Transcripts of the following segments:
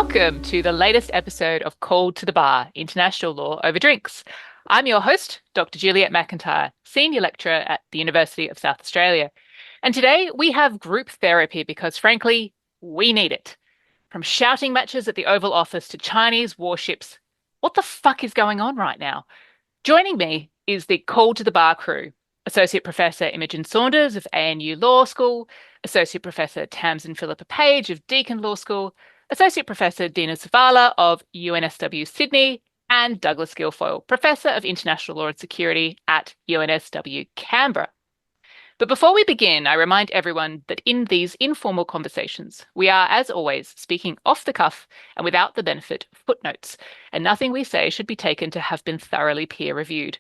Welcome to the latest episode of Called to the Bar, International Law Over Drinks. I'm your host, Dr. Juliette McIntyre, Senior Lecturer at the University of South Australia. And today we have group therapy because, frankly, we need it. From shouting matches at the Oval Office to Chinese warships, what the fuck is going on right now? Joining me is the Called to the Bar crew. Associate Professor Imogen Saunders of ANU Law School, Associate Professor Tamsin Phillipa Paige of Deakin Law School, Associate Professor Ntina Tzouvala of UNSW Sydney, and Douglas Guilfoyle, Professor of International Law and Security at UNSW Canberra. But before we begin, I remind everyone that in these informal conversations, we are, as always, speaking off the cuff and without the benefit of footnotes, and nothing we say should be taken to have been thoroughly peer-reviewed.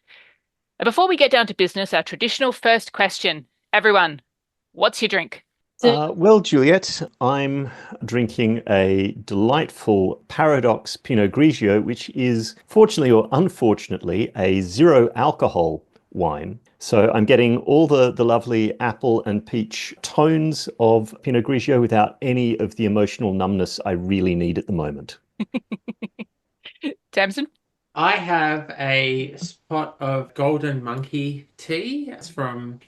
And before we get down to business, our traditional first question. Everyone, what's your drink? Well, Juliette, I'm drinking a delightful Paradox Pinot Grigio, which is, fortunately or unfortunately, a zero alcohol wine. So I'm getting all the lovely apple and peach tones of Pinot Grigio without any of the emotional numbness I really need at the moment. Tamsin? I have a spot of golden monkey tea. It's from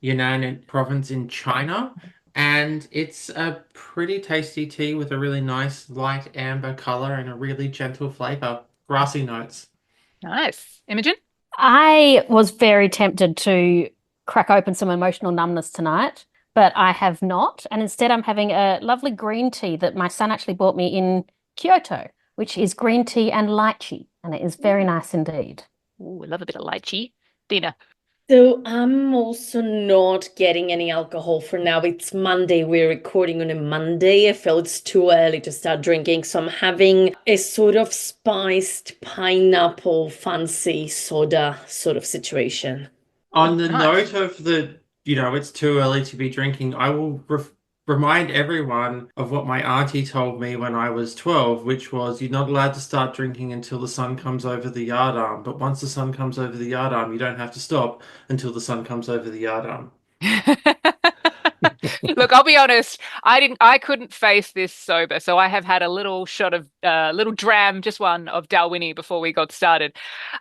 Yunnan province in China. And it's a pretty tasty tea with a really nice light amber color and a really gentle flavor. Grassy notes. Nice. Imogen? I was very tempted to crack open some emotional numbness tonight, but I have not. And instead, I'm having a lovely green tea that my son actually bought me in Kyoto, which is green tea and lychee. And it is very nice indeed. Ooh, I love a bit of lychee. Dina? So I'm also not getting any alcohol for now. It's Monday. We're recording on a Monday. I feel it's too early to start drinking. So I'm having a sort of spiced pineapple fancy soda sort of situation. On the Nice. note of it's too early to be drinking, I will remind everyone of what my auntie told me when I was 12, which was you're not allowed to start drinking until the sun comes over the yardarm. But once the sun comes over the yardarm, you don't have to stop until the sun comes over the yardarm. Look, I'll be honest. I couldn't face this sober, so I have had a little shot of, little dram, just one of Dalwhinnie before we got started.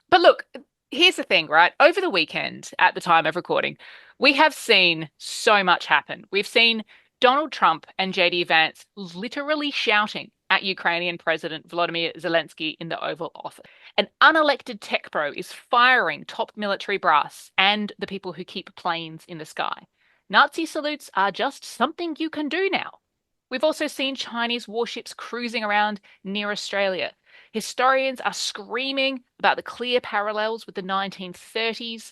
But look, here's the thing, right? Over the weekend, at the time of recording, we have seen so much happen. We've seen Donald Trump and JD Vance literally shouting at Ukrainian President Volodymyr Zelensky in the Oval Office. An unelected tech bro is firing top military brass and the people who keep planes in the sky. Nazi salutes are just something you can do now. We've also seen Chinese warships cruising around near Australia. Historians are screaming about the clear parallels with the 1930s.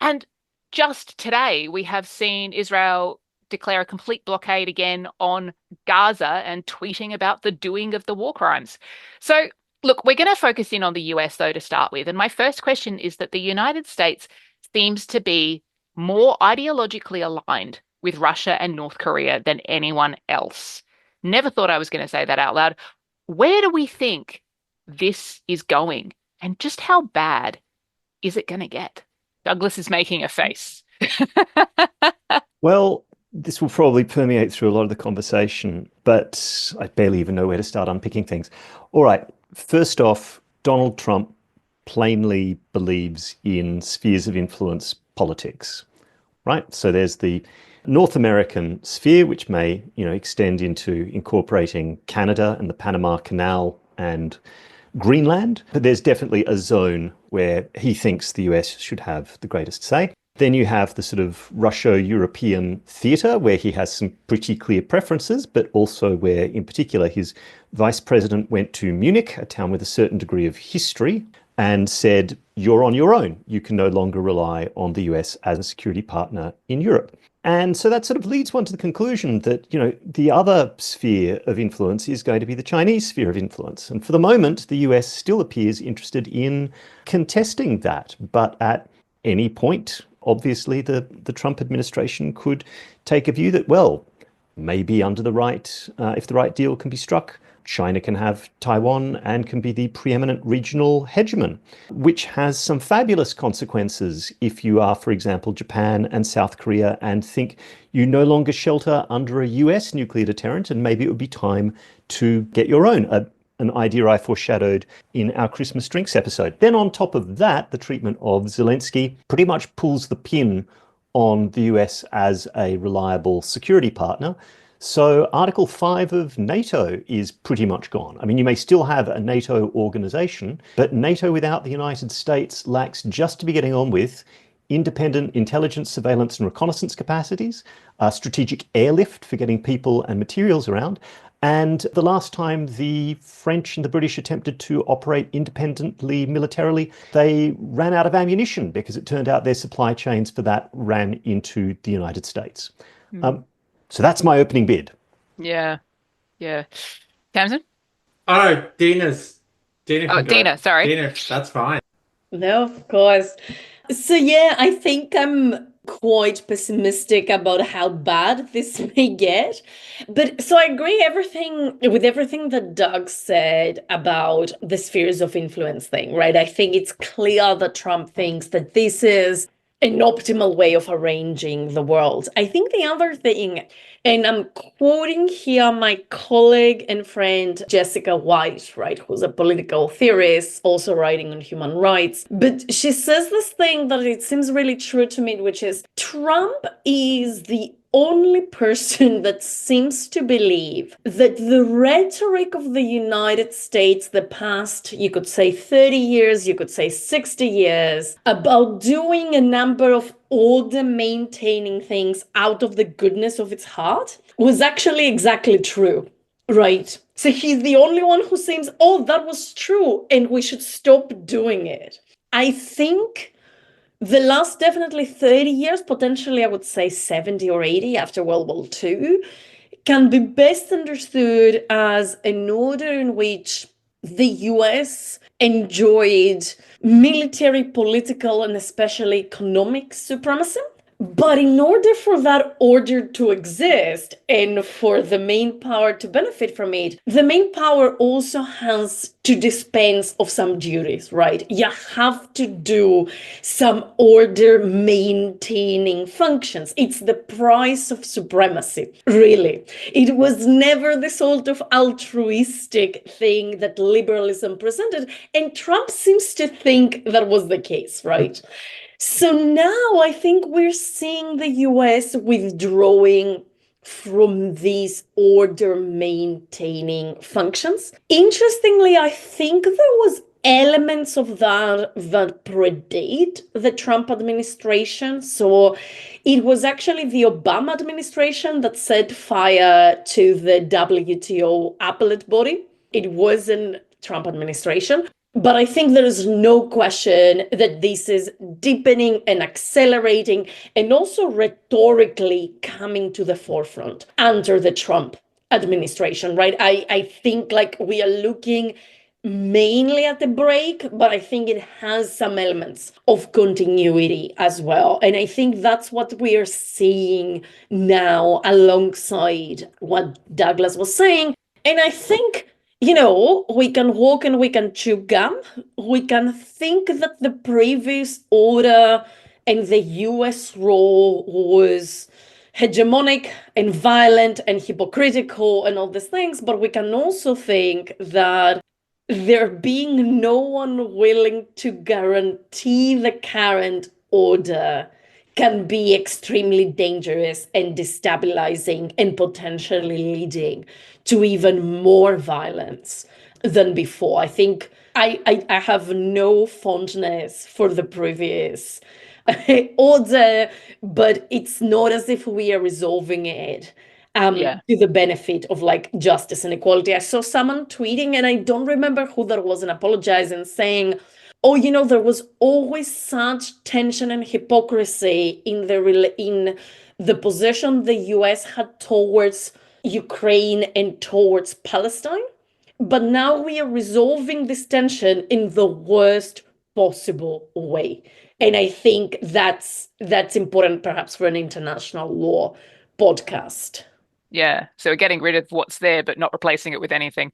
And just today, we have seen Israel declare a complete blockade again on Gaza and tweeting about the doing of the war crimes. So, look, we're going to focus in on the US, though, to start with. And my first question is that the United States seems to be more ideologically aligned with Russia and North Korea than anyone else. Never thought I was going to say that out loud. Where do we think this is going? And just how bad is it going to get? Douglas is making a face. Well, this will probably permeate through a lot of the conversation, but I barely even know where to start unpicking things. All right, first off, Donald Trump plainly believes in spheres of influence politics, right? So there's the North American sphere, which may, extend into incorporating Canada and the Panama Canal and Greenland. But there's definitely a zone where he thinks the US should have the greatest say. Then you have the sort of Russo-European theatre where he has some pretty clear preferences, but also where, in particular, his vice president went to Munich, a town with a certain degree of history, and said, you're on your own. You can no longer rely on the US as a security partner in Europe. And so that sort of leads one to the conclusion that, the other sphere of influence is going to be the Chinese sphere of influence. And for the moment, the US still appears interested in contesting that. But at any point, obviously, the Trump administration could take a view that, well, maybe under the right, if the right deal can be struck, China can have Taiwan and can be the preeminent regional hegemon, which has some fabulous consequences if you are, for example, Japan and South Korea and think you no longer shelter under a US nuclear deterrent and maybe it would be time to get your own. an idea I foreshadowed in our Christmas drinks episode. Then on top of that, the treatment of Zelensky pretty much pulls the pin on the US as a reliable security partner. So Article 5 of NATO is pretty much gone. I mean, you may still have a NATO organization, but NATO without the United States lacks, just to be getting on with, independent intelligence, surveillance and reconnaissance capacities, strategic airlift for getting people and materials around. And the last time the French and the British attempted to operate independently militarily, they ran out of ammunition because it turned out their supply chains for that ran into the United States. So that's my opening bid. Yeah. Tamsin? Oh, Dina Oh, can go. Dina, sorry. Dina, that's fine. No, of course. So yeah, I think I'm quite pessimistic about how bad this may get. But so I agree with everything that Doug said about the spheres of influence thing, right? I think it's clear that Trump thinks that this is an optimal way of arranging the world. I think the other thing, and I'm quoting here my colleague and friend Jessica White, right, who's a political theorist, also writing on human rights. But she says this thing that it seems really true to me, which is Trump is the only person that seems to believe that the rhetoric of the United States, the past, you could say 30 years, you could say 60 years, about doing a number of order maintaining things out of the goodness of its heart, was actually exactly true, right? So he's the only one who seems, oh, that was true, and we should stop doing it. I think the last definitely 30 years, potentially I would say 70 or 80 after World War II, can be best understood as an order in which the US enjoyed military, political, and especially economic supremacy. But in order for that order to exist and for the main power to benefit from it, the main power also has to dispense of some duties, right? You have to do some order maintaining functions. It's the price of supremacy, really. It was never the sort of altruistic thing that liberalism presented, and Trump seems to think that was the case, right? So now I think we're seeing the US withdrawing from these order maintaining functions. Interestingly, I think there was elements of that predate the Trump administration. So it was actually the Obama administration that set fire to the WTO appellate body. It wasn't Trump administration. But I think there is no question that this is deepening and accelerating and also rhetorically coming to the forefront under the Trump administration, right? I think like we are looking mainly at the break, but I think it has some elements of continuity as well. And I think that's what we are seeing now alongside what Douglas was saying. And I think, you know, we can walk and we can chew gum. We can think that the previous order and the US role was hegemonic and violent and hypocritical and all these things, but we can also think that there being no one willing to guarantee the current order can be extremely dangerous and destabilizing and potentially leading to even more violence than before. I think I have no fondness for the previous order, but it's not as if we are resolving it to the benefit of like justice and equality. I saw someone tweeting, and I don't remember who that was, and apologizing, saying, oh, you know, there was always such tension and hypocrisy in the position the US had towards Ukraine and towards Palestine. But now we are resolving this tension in the worst possible way. And I think that's important perhaps for an international law podcast. Yeah. So we're getting rid of what's there, but not replacing it with anything.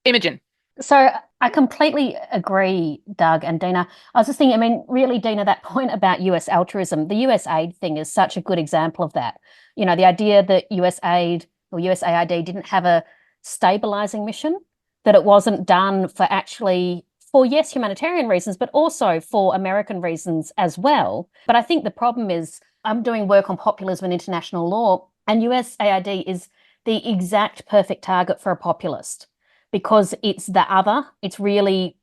Imogen. So I completely agree, Doug and Dina. I was just thinking, I mean, really, Dina, that point about US altruism, the US aid thing is such a good example of that. You know, the idea that US aid or USAID didn't have a stabilizing mission, that it wasn't done for yes, humanitarian reasons, but also for American reasons as well. But I think the problem is I'm doing work on populism and international law, and USAID is the exact perfect target for a populist because it's the other. It's really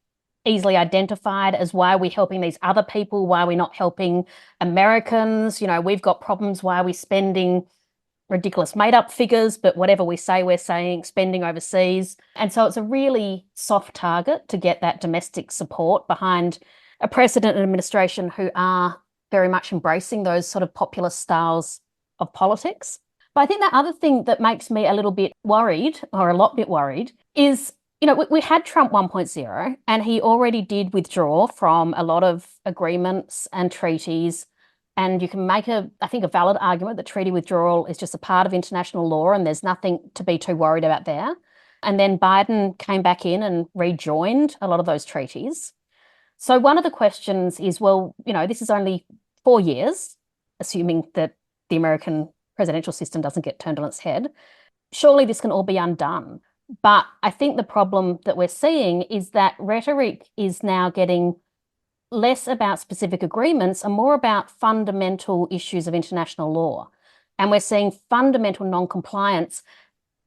easily identified as why are we helping these other people? Why are we not helping Americans? We've got problems. Why are we spending ridiculous made-up figures, but whatever we say, we're saying, spending overseas. And so it's a really soft target to get that domestic support behind a president and administration who are very much embracing those sort of populist styles of politics. But I think the other thing that makes me a little bit worried, or a lot bit worried, is, we had Trump 1.0, and he already did withdraw from a lot of agreements and treaties. And you can make I think, a valid argument that treaty withdrawal is just a part of international law and there's nothing to be too worried about there. And then Biden came back in and rejoined a lot of those treaties. So one of the questions is, well, this is only 4 years, assuming that the American presidential system doesn't get turned on its head. Surely this can all be undone. But I think the problem that we're seeing is that rhetoric is now getting less about specific agreements and more about fundamental issues of international law. And we're seeing fundamental non-compliance.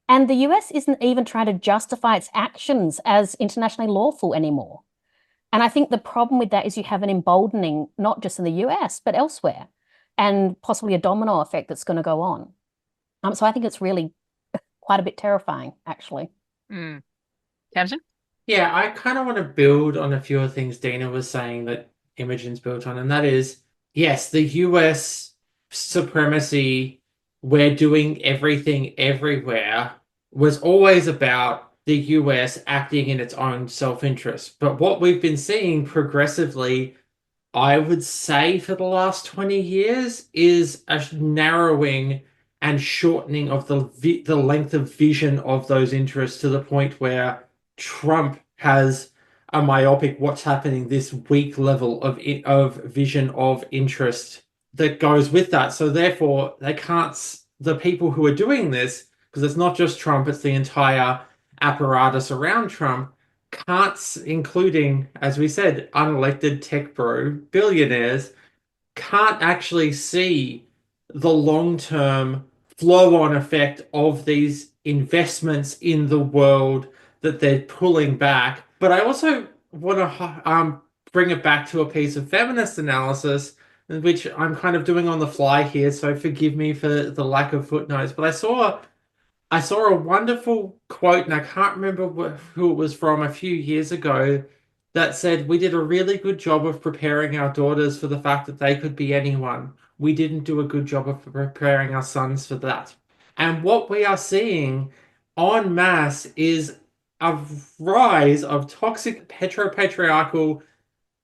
And the US isn't even trying to justify its actions as internationally lawful anymore. And I think the problem with that is you have an emboldening, not just in the US, but elsewhere, and possibly a domino effect that's going to go on. So I think it's really quite a bit terrifying, actually. Tamsin? Yeah, I kind of want to build on a few of the things Dina was saying that Imogen's built on, and that is, yes, the US supremacy, we're doing everything everywhere, was always about the US acting in its own self-interest. But what we've been seeing progressively, I would say for the last 20 years, is a narrowing and shortening of the length of vision of those interests to the point where Trump has a myopic what's happening, this weak level of vision of interest that goes with that. So therefore, the people who are doing this, because it's not just Trump, it's the entire apparatus around Trump, including, as we said, unelected tech bro billionaires, can't actually see the long-term flow-on effect of these investments in the world that they're pulling back. But I also want to bring it back to a piece of feminist analysis, which I'm kind of doing on the fly here, so forgive me for the lack of footnotes. But I saw a wonderful quote, and I can't remember who it was from, a few years ago, that said, we did a really good job of preparing our daughters for the fact that they could be anyone. We didn't do a good job of preparing our sons for that. And what we are seeing en masse is a rise of toxic heteropatriarchal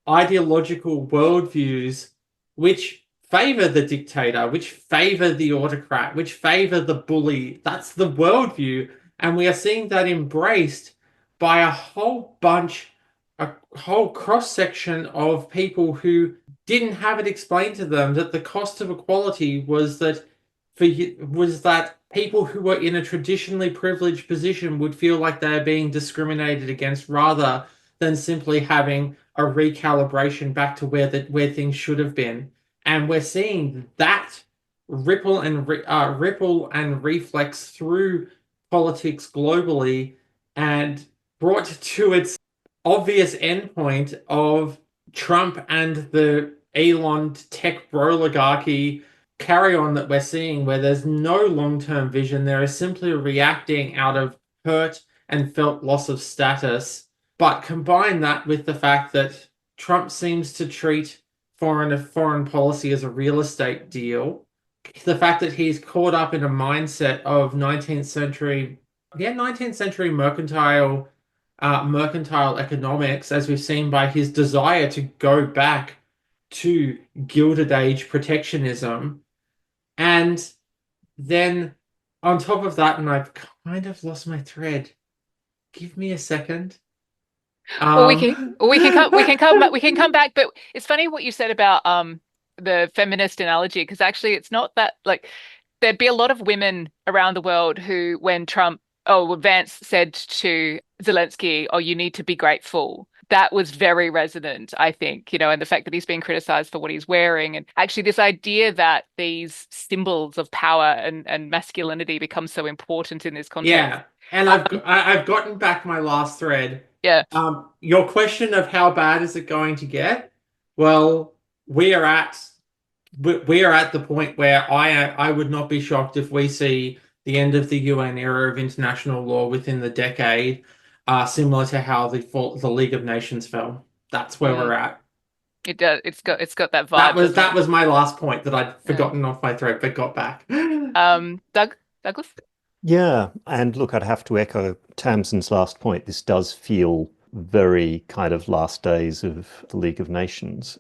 ideological worldviews which favor the dictator, which favor the autocrat, which favor the bully. That's the worldview. And we are seeing that embraced by a whole cross-section of people who didn't have it explained to them that the cost of equality was that people who were in a traditionally privileged position would feel like they're being discriminated against rather than simply having a recalibration back to where things should have been. And we're seeing that ripple and reflex through politics globally, and brought to its obvious endpoint of Trump and the Elon tech oligarchy carry on that we're seeing, where there's no long-term vision. There is simply reacting out of hurt and felt loss of status. But combine that with the fact that Trump seems to treat foreign policy as a real estate deal, the fact that he's caught up in a mindset of 19th century mercantile economics, as we've seen by his desire to go back to Gilded Age protectionism. And then on top of that, and I've kind of lost my thread. Give me a second. Well, we can come back. But it's funny what you said about the feminist analogy, because actually it's not that, like, there'd be a lot of women around the world who, when Vance said to Zelensky, oh, you need to be grateful. That was very resonant, I think, and the fact that he's being criticized for what he's wearing. And actually this idea that these symbols of power and masculinity become so important in this context. Yeah. And I've gotten back my last thread. Yeah. Your question of how bad is it going to get? Well, we are at the point where I would not be shocked if we see the end of the UN era of international law within the decade, similar to how the League of Nations fell. That's where we're at. It does. It's got that vibe. That was my last point that I'd forgotten off my thread but got back. Douglas? Yeah, and look, I'd have to echo Tamsin's last point. This does feel very kind of last days of the League of Nations.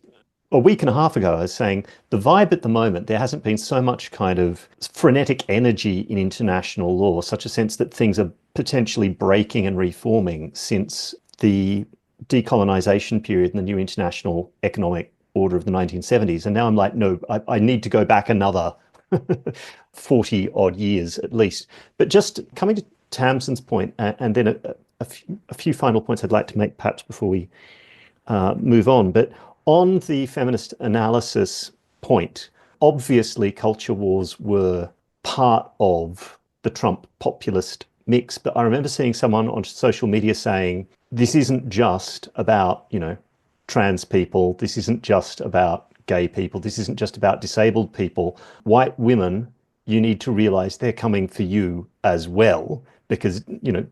A week and a half ago, I was saying the vibe at the moment, there hasn't been so much kind of frenetic energy in international law, such a sense that things are potentially breaking and reforming since the decolonization period and the new international economic order of the 1970s. And now I'm like, no, I need to go back another 40 odd years at least. But just coming to Tamsin's point, and then a few final points I'd like to make perhaps before we move on. But on the feminist analysis point, obviously culture wars were part of the Trump populist mix. But I remember seeing someone on social media saying, this isn't just about, trans people. This isn't just about gay people. This isn't just about disabled people. White women, you need to realize they're coming for you as well, because,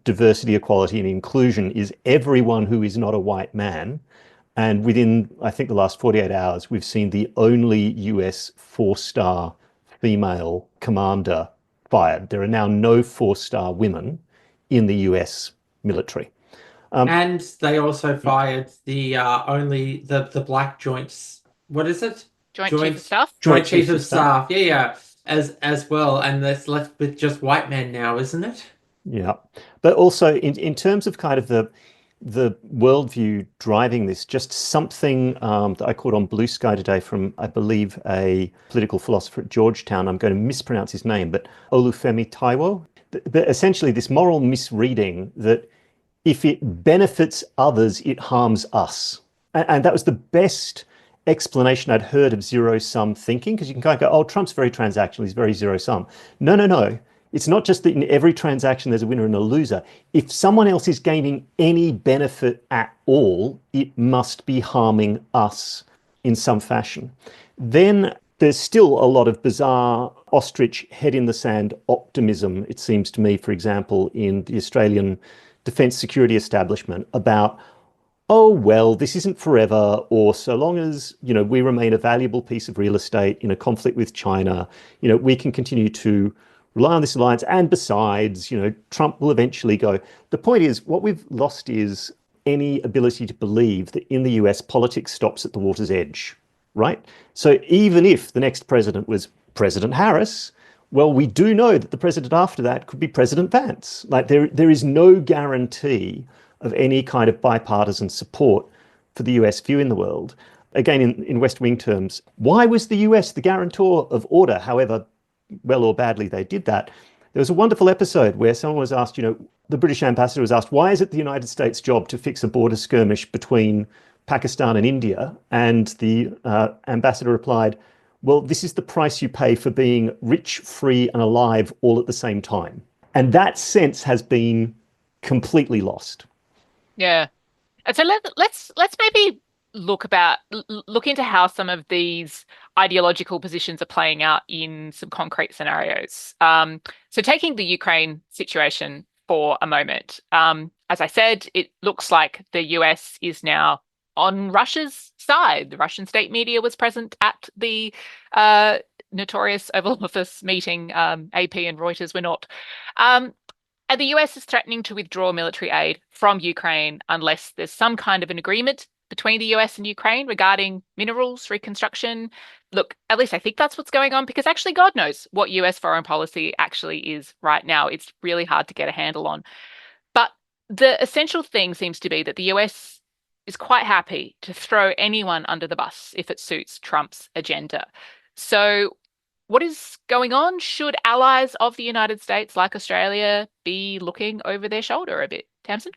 diversity, equality, and inclusion is everyone who is not a white man. And within, I think, the last 48 hours, we've seen the only US 4-star female commander fired. There are now no 4-star women in the US military. And they also fired the black joints. What is it? Joint Chief of Staff? Joint Chief of Staff. Yeah. As well. And that's left with just white men now, isn't it? Yeah. But also in terms of kind of the worldview driving this, just something that I caught on Blue Sky today from, I believe, a political philosopher at Georgetown. I'm going to mispronounce his name, but Olufemi Taiwo. But essentially this moral misreading that if it benefits others, it harms us. And that was the best explanation I'd heard of zero-sum thinking, because you can kind of go, oh, Trump's very transactional, he's very zero-sum. No. It's not just that in every transaction there's a winner and a loser. If someone else is gaining any benefit at all, it must be harming us in some fashion. Then there's still a lot of bizarre ostrich head in the sand optimism, it seems to me, for example, in the Australian defence security establishment about, oh, well, this isn't forever, or so long as, we remain a valuable piece of real estate in a conflict with China, we can continue to rely on this alliance. And besides, Trump will eventually go. The point is, what we've lost is any ability to believe that in the US, politics stops at the water's edge, right? So even if the next president was President Harris, well, we do know that the president after that could be President Vance. Like there is no guarantee of any kind of bipartisan support for the US view in the world. Again, in West Wing terms, why was the US the guarantor of order, however well or badly they did that? There was a wonderful episode where someone was asked, the British ambassador was asked, why is it the United States' job to fix a border skirmish between Pakistan and India? And the ambassador replied, well, this is the price you pay for being rich, free, and alive all at the same time. And that sense has been completely lost. Yeah. And so let's maybe look into how some of these ideological positions are playing out in some concrete scenarios. So taking the Ukraine situation for a moment, as I said, it looks like the US is now on Russia's side. The Russian state media was present at the notorious Oval Office meeting. AP and Reuters were not. And the US is threatening to withdraw military aid from Ukraine unless there's some kind of an agreement between the US and Ukraine regarding minerals reconstruction. Look, at least I think that's what's going on, because actually God knows what US foreign policy actually is right now. It's really hard to get a handle on. But the essential thing seems to be that the US is quite happy to throw anyone under the bus if it suits Trump's agenda. So what is going on? Should allies of the United States, like Australia, be looking over their shoulder a bit? Tamsin?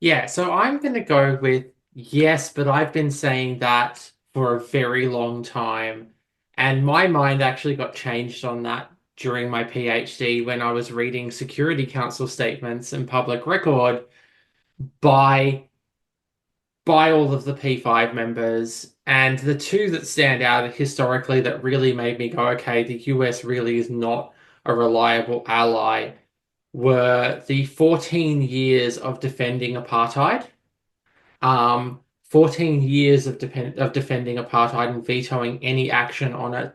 Yeah, so I'm going to go with yes, but I've been saying that for a very long time. And my mind actually got changed on that during my PhD when I was reading Security Council statements and public record by all of the P5 members. And the two that stand out historically that really made me go, okay, the US really is not a reliable ally were the 14 years of defending apartheid. 14 years of defending apartheid and vetoing any action on it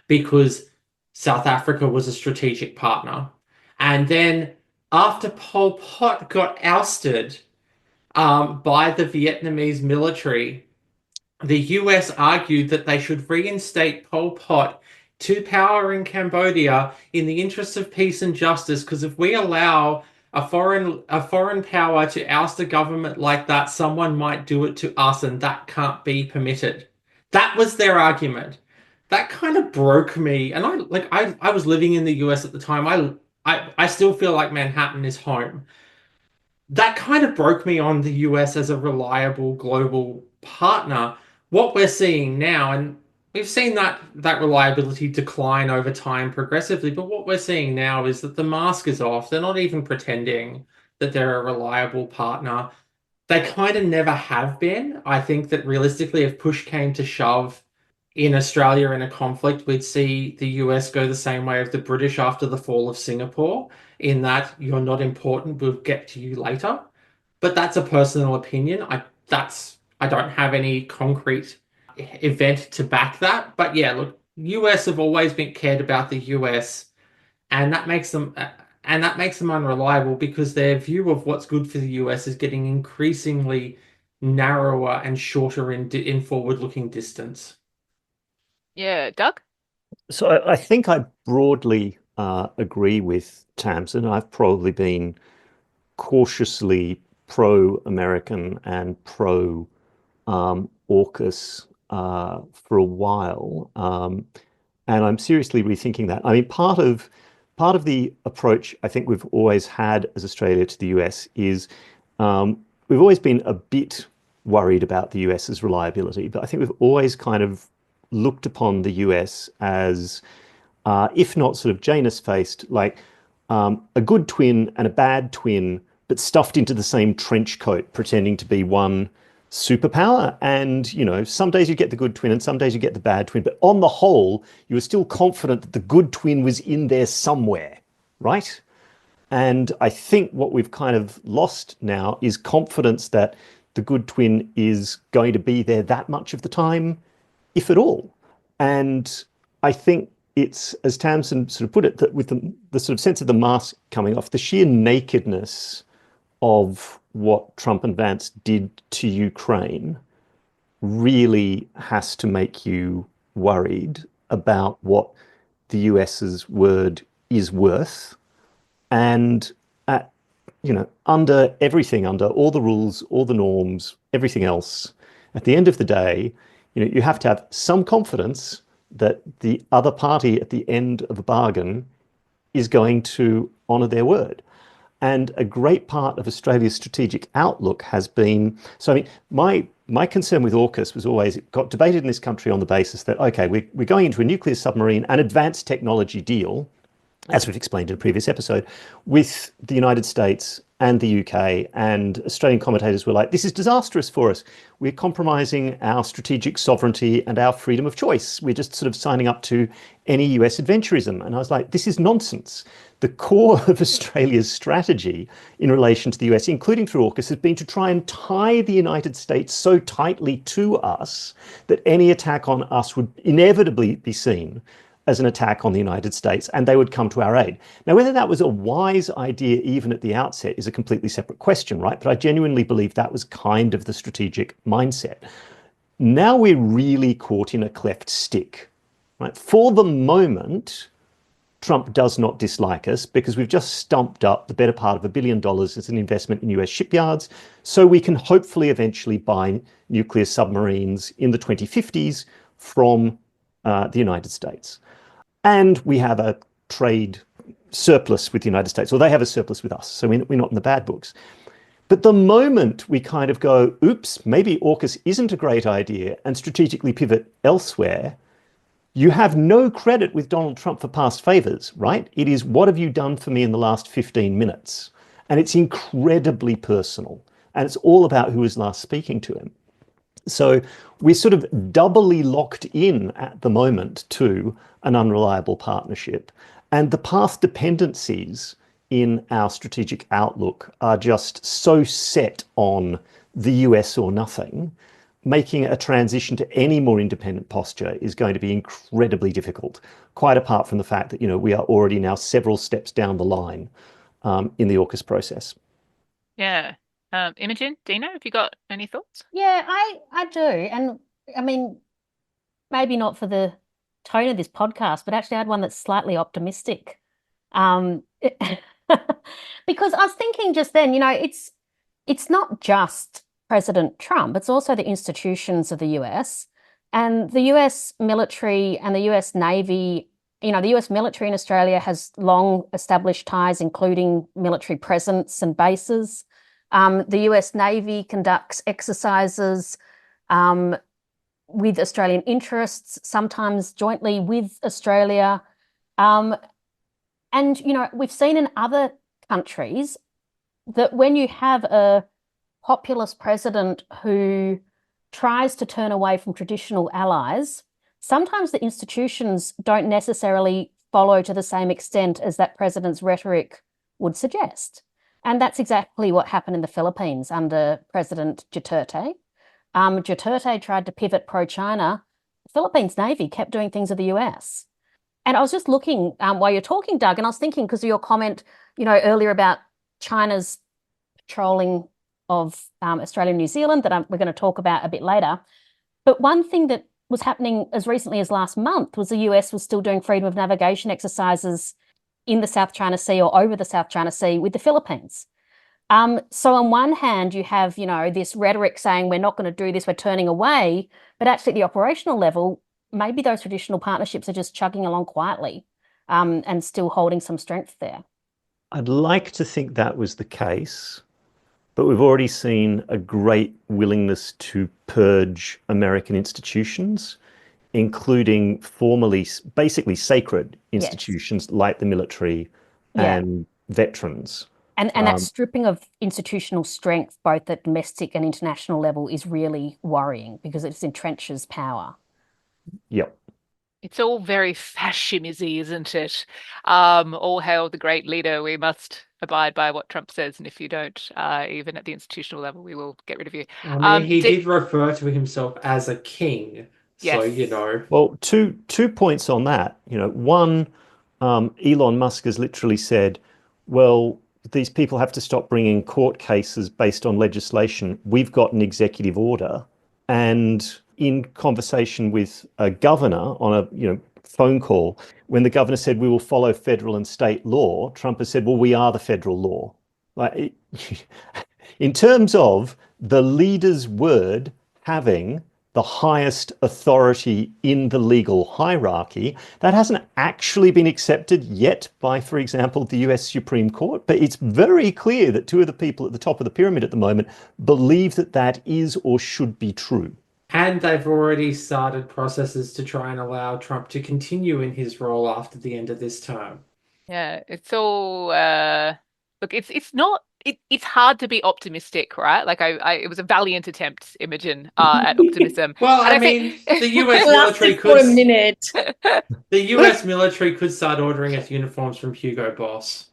because South Africa was a strategic partner. And then after Pol Pot got ousted by the Vietnamese military, the US argued that they should reinstate Pol Pot to power in Cambodia in the interest of peace and justice, because if we allow a foreign power to oust a government like that, someone might do it to us, and that can't be permitted. That was their argument. That kind of broke me. And I was living in the US at the time. I still feel like Manhattan is home. That kind of broke me on the US as a reliable global partner. What we're seeing now, and we've seen that reliability decline over time progressively, but what we're seeing now is that the mask is off. They're not even pretending that they're a reliable partner. They kind of never have been. I think that realistically, if push came to shove in Australia in a conflict, we'd see the US go the same way of the British after the fall of Singapore, in that you're not important, we'll get to you later. But that's a personal opinion. I don't have any concrete event to back that. But yeah, look, US have always been cared about the US, and that makes them unreliable because their view of what's good for the US is getting increasingly narrower and shorter in forward-looking distance. Yeah, Doug? So I think I broadly agree with Tamsin. I've probably been cautiously pro-American and pro AUKUS for a while, and I'm seriously rethinking that. I mean, part of the approach I think we've always had as Australia to the US is we've always been a bit worried about the US's reliability, but I think we've always kind of looked upon the US as, if not sort of Janus-faced, like a good twin and a bad twin, but stuffed into the same trench coat, pretending to be one superpower. And, you know, some days you get the good twin and some days you get the bad twin. But on the whole, you were still confident that the good twin was in there somewhere, right? And I think what we've kind of lost now is confidence that the good twin is going to be there that much of the time, if at all. And I think it's, as Tamsin sort of put it, that with the sort of sense of the mask coming off, the sheer nakedness of what Trump and Vance did to Ukraine really has to make you worried about what the US's word is worth. And at, you know, under everything, under all the rules, all the norms, everything else, at the end of the day, you know, you have to have some confidence that the other party at the end of a bargain is going to honour their word. And a great part of Australia's strategic outlook has been, so I mean, my concern with AUKUS was always, it got debated in this country on the basis that, okay, we're going into a nuclear submarine and advanced technology deal, as we've explained in a previous episode, with the United States and the UK, and Australian commentators were like, this is disastrous for us. We're compromising our strategic sovereignty and our freedom of choice. We're just sort of signing up to any US adventurism. And I was like, this is nonsense. The core of Australia's strategy in relation to the US, including through AUKUS, has been to try and tie the United States so tightly to us that any attack on us would inevitably be seen as an attack on the United States, and they would come to our aid. Now, whether that was a wise idea even at the outset is a completely separate question, right? But I genuinely believe that was kind of the strategic mindset. Now we're really caught in a cleft stick, right? For the moment, Trump does not dislike us because we've just stumped up the better part of $1 billion as an investment in US shipyards, so we can hopefully eventually buy nuclear submarines in the 2050s from the United States. And we have a trade surplus with the United States, or they have a surplus with us. So we're not in the bad books. But the moment we kind of go, oops, maybe AUKUS isn't a great idea and strategically pivot elsewhere, you have no credit with Donald Trump for past favors, right? It is, what have you done for me in the last 15 minutes? And it's incredibly personal. And it's all about who was last speaking to him. So we're sort of doubly locked in at the moment to an unreliable partnership. And the path dependencies in our strategic outlook are just so set on the US or nothing, making a transition to any more independent posture is going to be incredibly difficult, quite apart from the fact that, we are already now several steps down the line in the AUKUS process. Yeah. Imogen, Dina, have you got any thoughts? Yeah, I do. And I mean, maybe not for the tone of this podcast, but actually I had one that's slightly optimistic. Because I was thinking just then, it's not just President Trump, it's also the institutions of the US and the US military and the US Navy. The US military in Australia has long established ties, including military presence and bases. The US Navy conducts exercises with Australian interests, sometimes jointly with Australia. And, we've seen in other countries that when you have a populist president who tries to turn away from traditional allies, sometimes the institutions don't necessarily follow to the same extent as that president's rhetoric would suggest. And that's exactly what happened in the Philippines under President Duterte. Duterte tried to pivot pro-China. The Philippines Navy kept doing things with the US. And I was just looking while you're talking, Doug, and I was thinking, because of your comment, earlier about China's patrolling of Australia and New Zealand that we're going to talk about a bit later. But one thing that was happening as recently as last month was the US was still doing freedom of navigation exercises in the South China Sea or over the South China Sea with the Philippines. So on one hand, you have, this rhetoric saying we're not going to do this, we're turning away, but actually at the operational level, maybe those traditional partnerships are just chugging along quietly and still holding some strength there. I'd like to think that was the case, but we've already seen a great willingness to purge American institutions, including formally, basically sacred institutions like the military and veterans. And that stripping of institutional strength, both at domestic and international level, is really worrying because it entrenches power. Yep. It's all very fascism-y, isn't it? All hail the great leader. We must abide by what Trump says, and if you don't, even at the institutional level, we will get rid of you. I mean, he did refer to himself as a king, so Yes. Well, two points on that. One, Elon Musk has literally said, well, these people have to stop bringing court cases based on legislation. We've got an executive order. And in conversation with a governor on a phone call, when the governor said we will follow federal and state law, Trump has said, well, we are the federal law. Like, in terms of the leader's word having the highest authority in the legal hierarchy, that hasn't actually been accepted yet by, for example, the US Supreme Court. But it's very clear that two of the people at the top of the pyramid at the moment believe that that is or should be true. And they've already started processes to try and allow Trump to continue in his role after the end of this term. Yeah, it's all look, it's not it's hard to be optimistic, right? Like it was a valiant attempt, Imogen, at optimism. Well, And I mean, the US Lasted military for a could minute. the US military could start ordering its uniforms from Hugo Boss.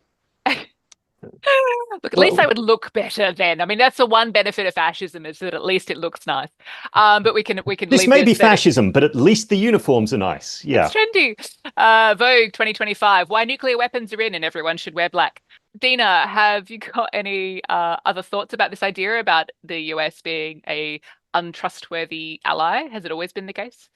Look, at least they would look better then. I mean, that's the one benefit of fascism, is that at least it looks nice. But we can This leave may the be aesthetic. Fascism, but at least the uniforms are nice. Yeah. It's trendy. Vogue 2025. Why nuclear weapons are in and everyone should wear black. Dina, have you got any other thoughts about this idea about the US being a untrustworthy ally? Has it always been the case?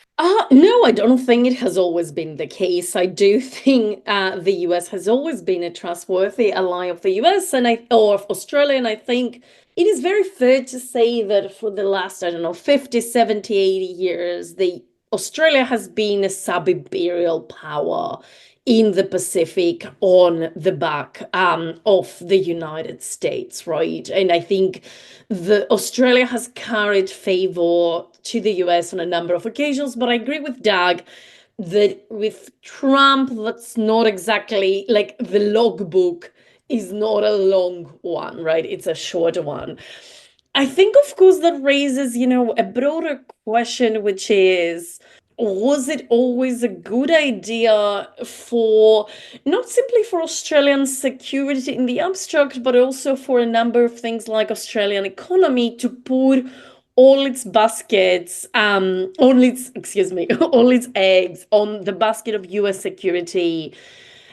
No, I don't think it has always been the case. I do think the US has always been a trustworthy ally of the US or of Australia, and I think it is very fair to say that for the last, 50, 70, 80 years, the Australia has been a sub-imperial power in the Pacific on the back of the United States, right? And I think Australia has carried favor to the US on a number of occasions, but I agree with Doug that with Trump, that's not exactly like the logbook is not a long one, right? It's a short one. I think, of course, that raises, a broader question, which is, was it always a good idea for not simply for Australian security in the abstract, but also for a number of things like Australian economy to put all its baskets, all its eggs on the basket of US security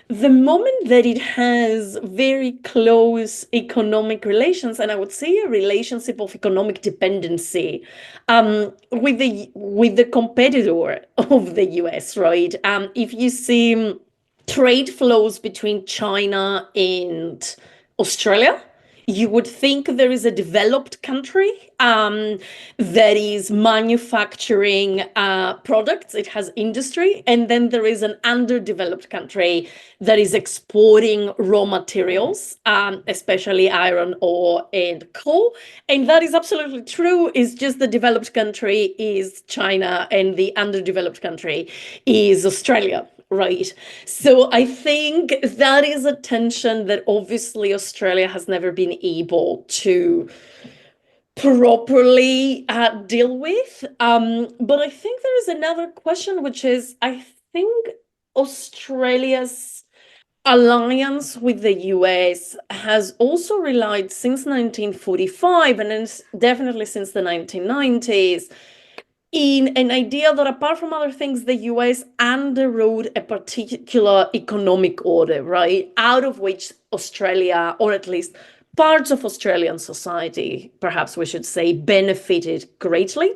the moment that it has very close economic relations, and I would say a relationship of economic dependency, with the competitor of the US, right? If you see trade flows between China and Australia, you would think there is a developed country that is manufacturing products, it has industry, and then there is an underdeveloped country that is exporting raw materials, especially iron ore and coal. And that is absolutely true. It's just the developed country is China and the underdeveloped country is Australia. Right. So I think that is a tension that obviously Australia has never been able to properly deal with. But I think there is another question, which is, I think Australia's alliance with the US has also relied since 1945 and definitely since the 1990s in an idea that apart from other things, the US underwrote a particular economic order, right? Out of which Australia, or at least parts of Australian society, perhaps we should say, benefited greatly.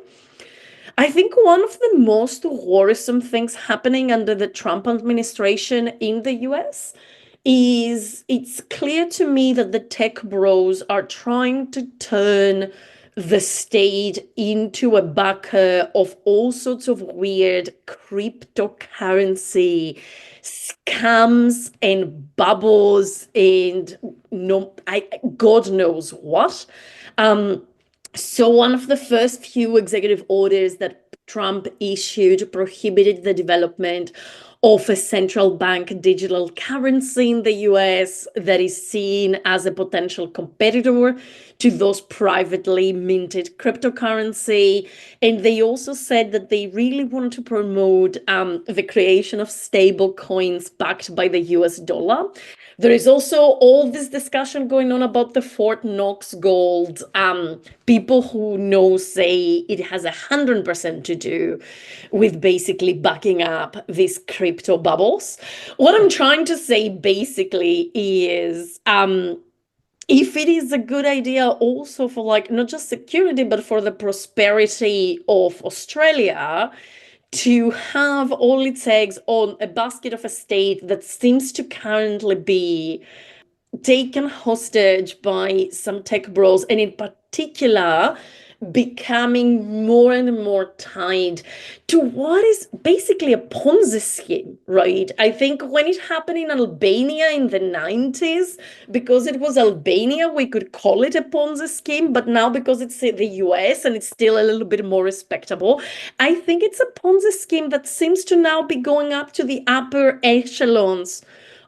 I think one of the most worrisome things happening under the Trump administration in the US is it's clear to me that the tech bros are trying to turn the state into a backer of all sorts of weird cryptocurrency scams and bubbles and God knows what. So one of the first few executive orders that Trump issued prohibited the development of a central bank digital currency in the US that is seen as a potential competitor to those privately minted cryptocurrency. And they also said that they really want to promote the creation of stable coins backed by the US dollar. There is also all this discussion going on about the Fort Knox gold. People who know say it has 100% to do with basically backing up these crypto bubbles. What I'm trying to say basically is if it is a good idea also for like not just security, but for the prosperity of Australia, to have all its eggs on a basket of a state that seems to currently be taken hostage by some tech bros, and in particular, becoming more and more tied to what is basically a Ponzi scheme, right? I think when it happened in Albania in the 90s, because it was Albania, we could call it a Ponzi scheme, but now because it's the US and it's still a little bit more respectable, I think it's a Ponzi scheme that seems to now be going up to the upper echelons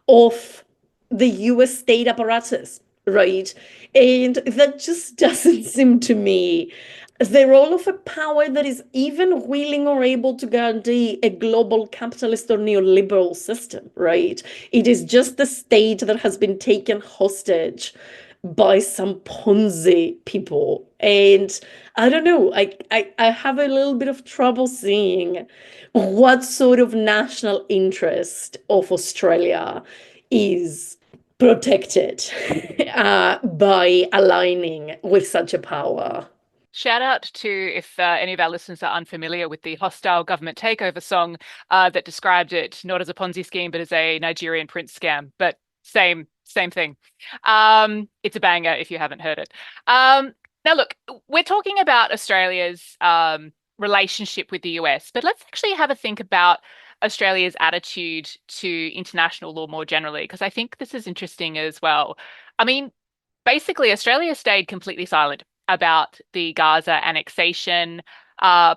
of the US state apparatus, right? And that just doesn't seem to me the role of a power that is even willing or able to guarantee a global capitalist or neoliberal system, right? It is just the state that has been taken hostage by some Ponzi people. And I don't know, I have a little bit of trouble seeing what sort of national interest of Australia is protected by aligning with such a power. Shout out to if any of our listeners are unfamiliar with the hostile government takeover song that described it not as a Ponzi scheme, but as a Nigerian prince scam. But same thing. It's a banger if you haven't heard it. Now, look, we're talking about Australia's relationship with the US, but let's actually have a think about Australia's attitude to international law more generally, because I think this is interesting as well. I mean, basically, Australia stayed completely silent about the Gaza annexation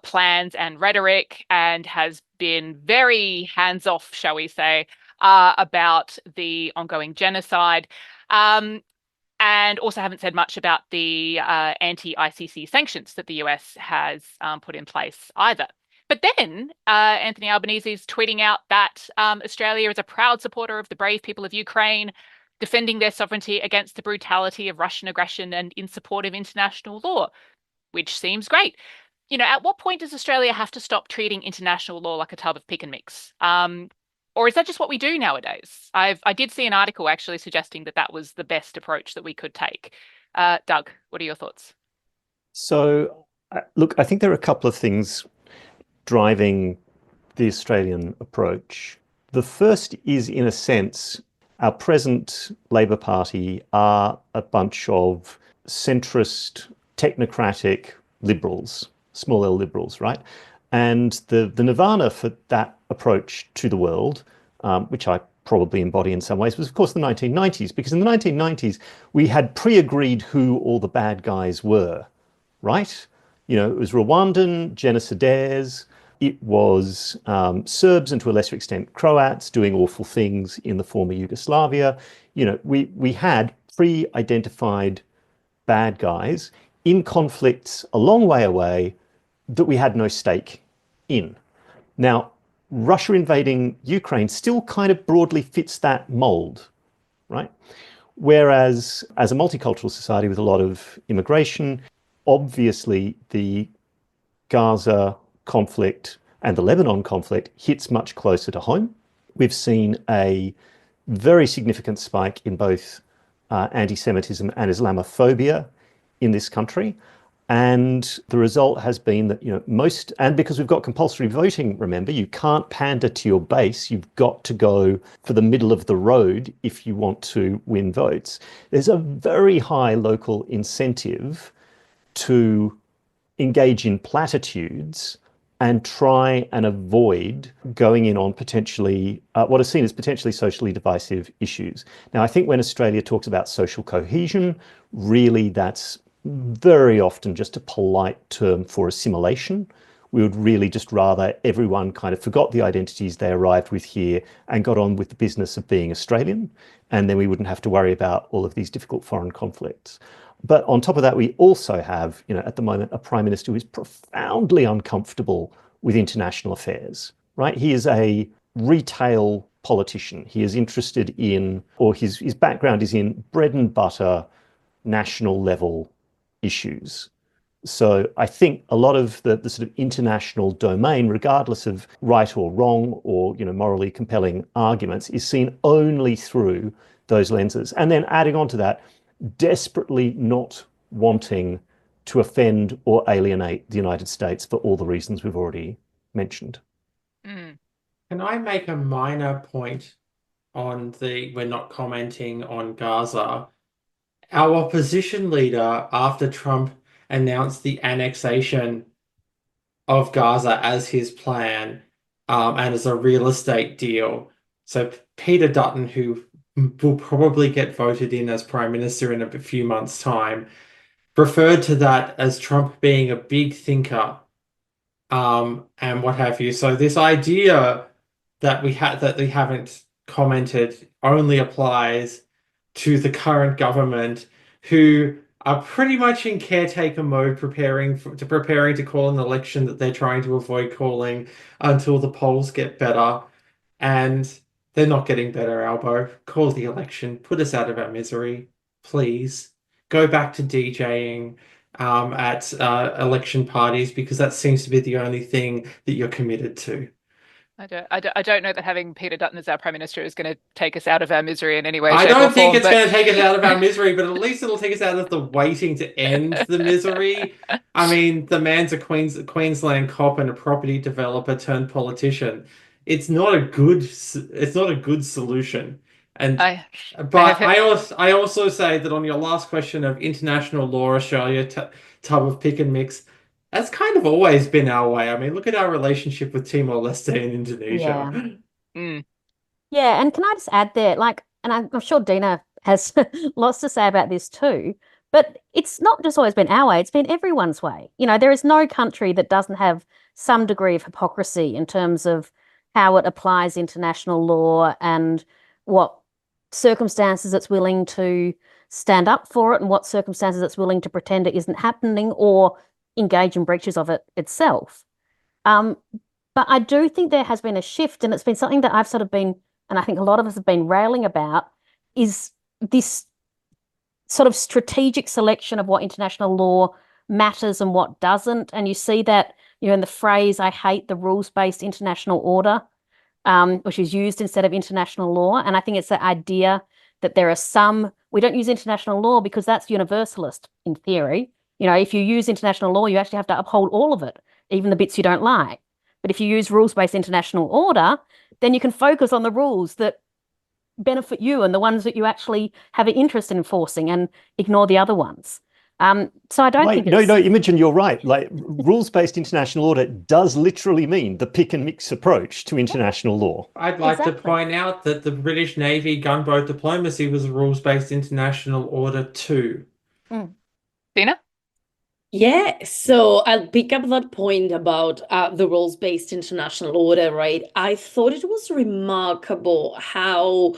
plans and rhetoric, and has been very hands-off, shall we say, about the ongoing genocide. And also haven't said much about the anti-ICC sanctions that the US has put in place either. But then Anthony Albanese is tweeting out that Australia is a proud supporter of the brave people of Ukraine, defending their sovereignty against the brutality of Russian aggression and in support of international law, which seems great. At what point does Australia have to stop treating international law like a tub of pick and mix? Or is that just what we do nowadays? I did see an article actually suggesting that was the best approach that we could take. Doug, what are your thoughts? So, look, I think there are a couple of things driving the Australian approach. The first is, in a sense, our present Labor Party are a bunch of centrist, technocratic liberals, small L liberals, right? And the nirvana for that approach to the world, which I probably embody in some ways, was of course the 1990s, because in the 1990s we had pre-agreed who all the bad guys were, right? It was Rwandan genocidaires, it was Serbs, and to a lesser extent Croats doing awful things in the former Yugoslavia. We had pre-identified bad guys in conflicts a long way away that we had no stake in. Now, Russia invading Ukraine still kind of broadly fits that mold, right? Whereas as a multicultural society with a lot of immigration, obviously the Gaza conflict and the Lebanon conflict hits much closer to home. We've seen a very significant spike in both anti-Semitism and Islamophobia in this country. And the result has been that, and because we've got compulsory voting, remember, you can't pander to your base. You've got to go for the middle of the road if you want to win votes. There's a very high local incentive to engage in platitudes and try and avoid going in on potentially what are seen as potentially socially divisive issues. Now, I think when Australia talks about social cohesion, really that's very often just a polite term for assimilation. We would really just rather everyone kind of forgot the identities they arrived with here and got on with the business of being Australian, and then we wouldn't have to worry about all of these difficult foreign conflicts. But on top of that, we also have, at the moment, a prime minister who is profoundly uncomfortable with international affairs, right? He is a retail politician. He is interested in, or his background is in bread and butter, national level issues. So I think a lot of the sort of international domain, regardless of right or wrong or morally compelling arguments, is seen only through those lenses. And then adding on to that, desperately not wanting to offend or alienate the United States for all the reasons we've already mentioned. Mm. Can I make a minor point on we're not commenting on Gaza? Our opposition leader, after Trump announced the annexation of Gaza as his plan, and as a real estate deal, so Peter Dutton, who will probably get voted in as Prime Minister in a few months' time, referred to that as Trump being a big thinker, and what have you. So this idea that we haven't commented only applies to the current government, who are pretty much in caretaker mode, preparing to call an election that they're trying to avoid calling until the polls get better. And they're not getting better, Albo. Call the election. Put us out of our misery, please. Go back to DJing at election parties, because that seems to be the only thing that you're committed to. I don't know that having Peter Dutton as our Prime Minister is going to take us out of our misery in any way, I shape, or don't think form, it's going to take us out of our misery, but at least it'll take us out of the waiting to end the misery. I mean, the man's a Queensland cop and a property developer turned politician. It's not a good solution. And I also say that on your last question of international law, Australia, tub of pick and mix, That's kind of always been our way. I mean, look at our relationship with Timor-Leste and Indonesia. Yeah. Mm. Yeah, and can I just add there, like, and I'm sure Dina has lots to say about this too, but it's not just always been our way, it's been everyone's way. You know, there is no country that doesn't have some degree of hypocrisy in terms of how it applies international law and what circumstances it's willing to stand up for it and what circumstances it's willing to pretend it isn't happening or engage in breaches of it itself. Um, but I do think there has been a shift, and it's been something that I've sort of been, and I think a lot of us have been railing about, is this sort of strategic selection of what international law matters and what doesn't. And you see that, you know, in the phrase, I hate the rules-based international order, which is used instead of international law. And I think it's the idea that there are some, we don't use international law because that's universalist in theory. You know, if you use international law, you actually have to uphold all of it, even the bits you don't like. But if you use rules-based international order, then you can focus on the rules that benefit you and the ones that you actually have an interest in enforcing and ignore the other ones. So I don't think no, it's... Imogen, you're right. Like, rules-based international order does literally mean the pick and mix approach to international law. I'd like to Exactly. point out that the British Navy gunboat diplomacy was a rules-based international order too. Dina? Yeah, so I'll pick up that point about the rules-based international order, right? I thought it was remarkable how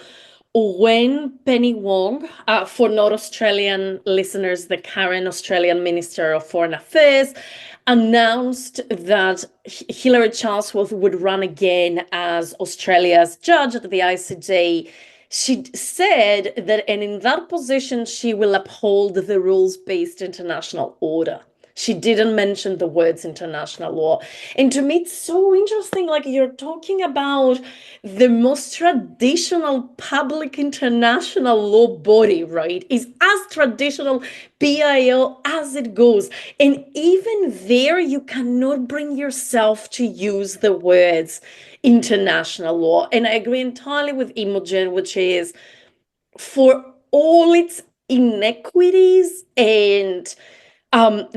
when Penny Wong, for not Australian listeners, the current Australian Minister of Foreign Affairs, announced that Hilary Charlesworth would run again as Australia's judge at the ICJ, she said that, and in that position, she will uphold the rules-based international order. She didn't mention the words international law. And to me, it's so interesting. Like, you're talking about the most traditional public international law body, right? Is as traditional PIO as it goes. And even there, you cannot bring yourself to use the words international law. And I agree entirely with Imogen, which is, for all its inequities and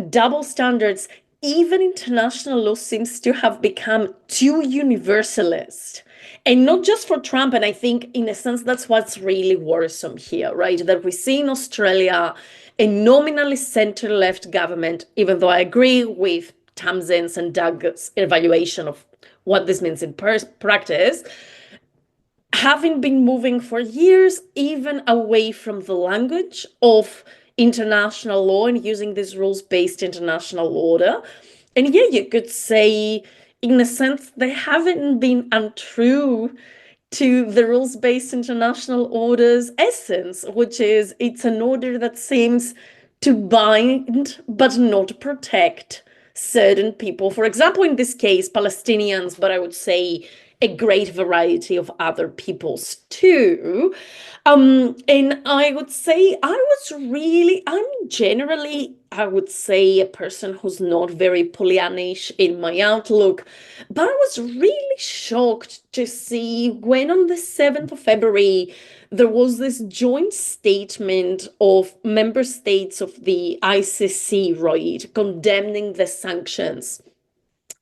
double standards, even international law seems to have become too universalist. And not just for Trump. And I think, in a sense, that's what's really worrisome here, right? That we see in Australia a nominally center-left government, even though I agree with Tamsin's and Doug's evaluation of what this means in practice, having been moving for years even away from the language of international law and using this rules-based international order. And yeah, you could say, in a sense, they haven't been untrue to the rules-based international order's essence, which is it's an order that seems to bind but not protect certain people. For example, in this case, Palestinians, but I would say a great variety of other peoples too. And I would say I'm generally, I would say, a person who's not very Pollyannish in my outlook, but I was really shocked to see when on the 7th of February, there was this joint statement of member states of the ICC, right, condemning the sanctions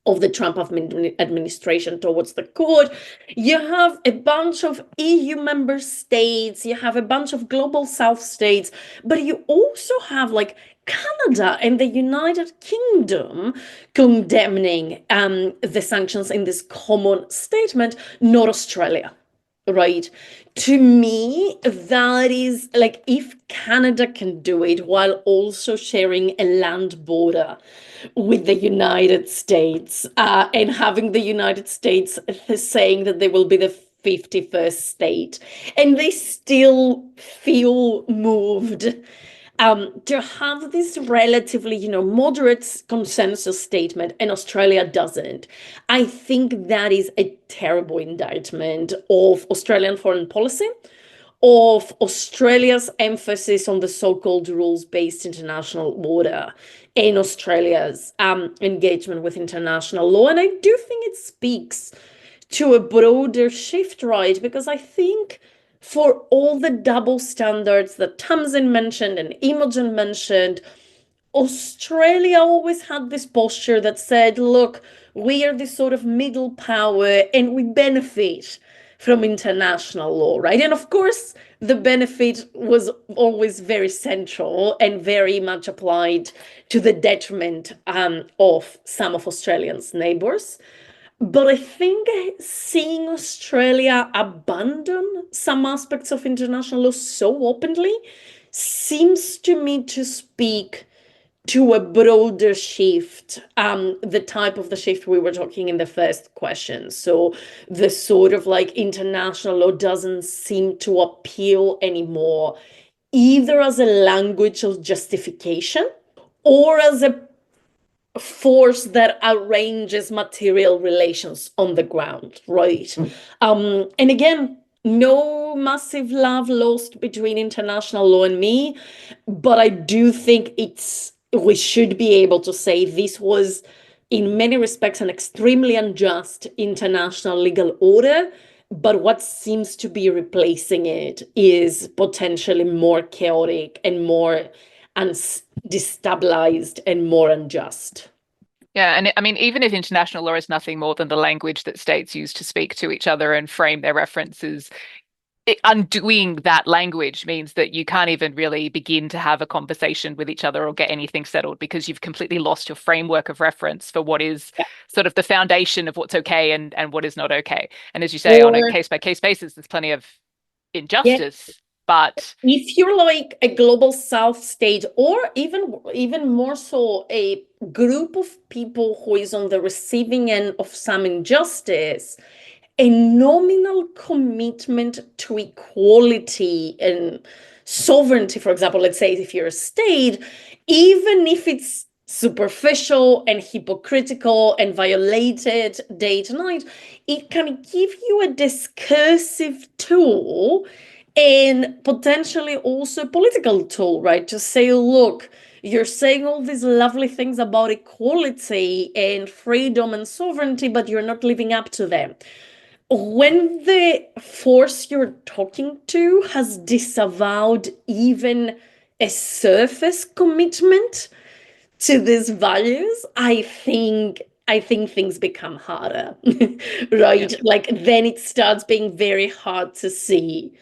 of the Trump administration towards the court. You have a bunch of EU member states, you have a bunch of global South states, but you also have like Canada and the United Kingdom condemning the sanctions in this common statement, not Australia. Right. To me, that is like, if Canada can do it while also sharing a land border with the United States and having the United States saying that they will be the 51st state, and they still feel moved to have this relatively, moderate consensus statement, and Australia doesn't. I think that is a terrible indictment of Australian foreign policy, of Australia's emphasis on the so-called rules-based international order, and Australia's engagement with international law. And I do think it speaks to a broader shift, right? Because I think, for all the double standards that Tamsin mentioned and Imogen mentioned, Australia always had this posture that said, look, we are this sort of middle power and we benefit from international law, right? And of course, the benefit was always very central and very much applied to the detriment of some of Australia's neighbours. But I think seeing Australia abandon some aspects of international law so openly seems to me to speak to a broader shift, the type of the shift we were talking in the first question. So the sort of like international law doesn't seem to appeal anymore, either as a language of justification or as a force that arranges material relations on the ground, right? And again, no massive love lost between international law and me, but I do think we should be able to say this was in many respects an extremely unjust international legal order, but what seems to be replacing it is potentially more chaotic and more destabilized and more unjust. Yeah, and I mean, even if international law is nothing more than the language that states use to speak to each other and frame their references, undoing that language means that you can't even really begin to have a conversation with each other or get anything settled because you've completely lost your framework of reference for what is sort of the foundation of what's okay and what is not okay. And as you say, on a case-by-case basis, there's plenty of injustice. But if you're like a global south state, or even more so a group of people who is on the receiving end of some injustice, a nominal commitment to equality and sovereignty, for example, let's say if you're a state, even if it's superficial and hypocritical and violated day to night, it can give you a discursive tool and potentially also a political tool, right? To say, look, you're saying all these lovely things about equality and freedom and sovereignty, but you're not living up to them. When the force you're talking to has disavowed even a surface commitment to these values, I think things become harder, right? Yeah. Like then it starts being very hard to see,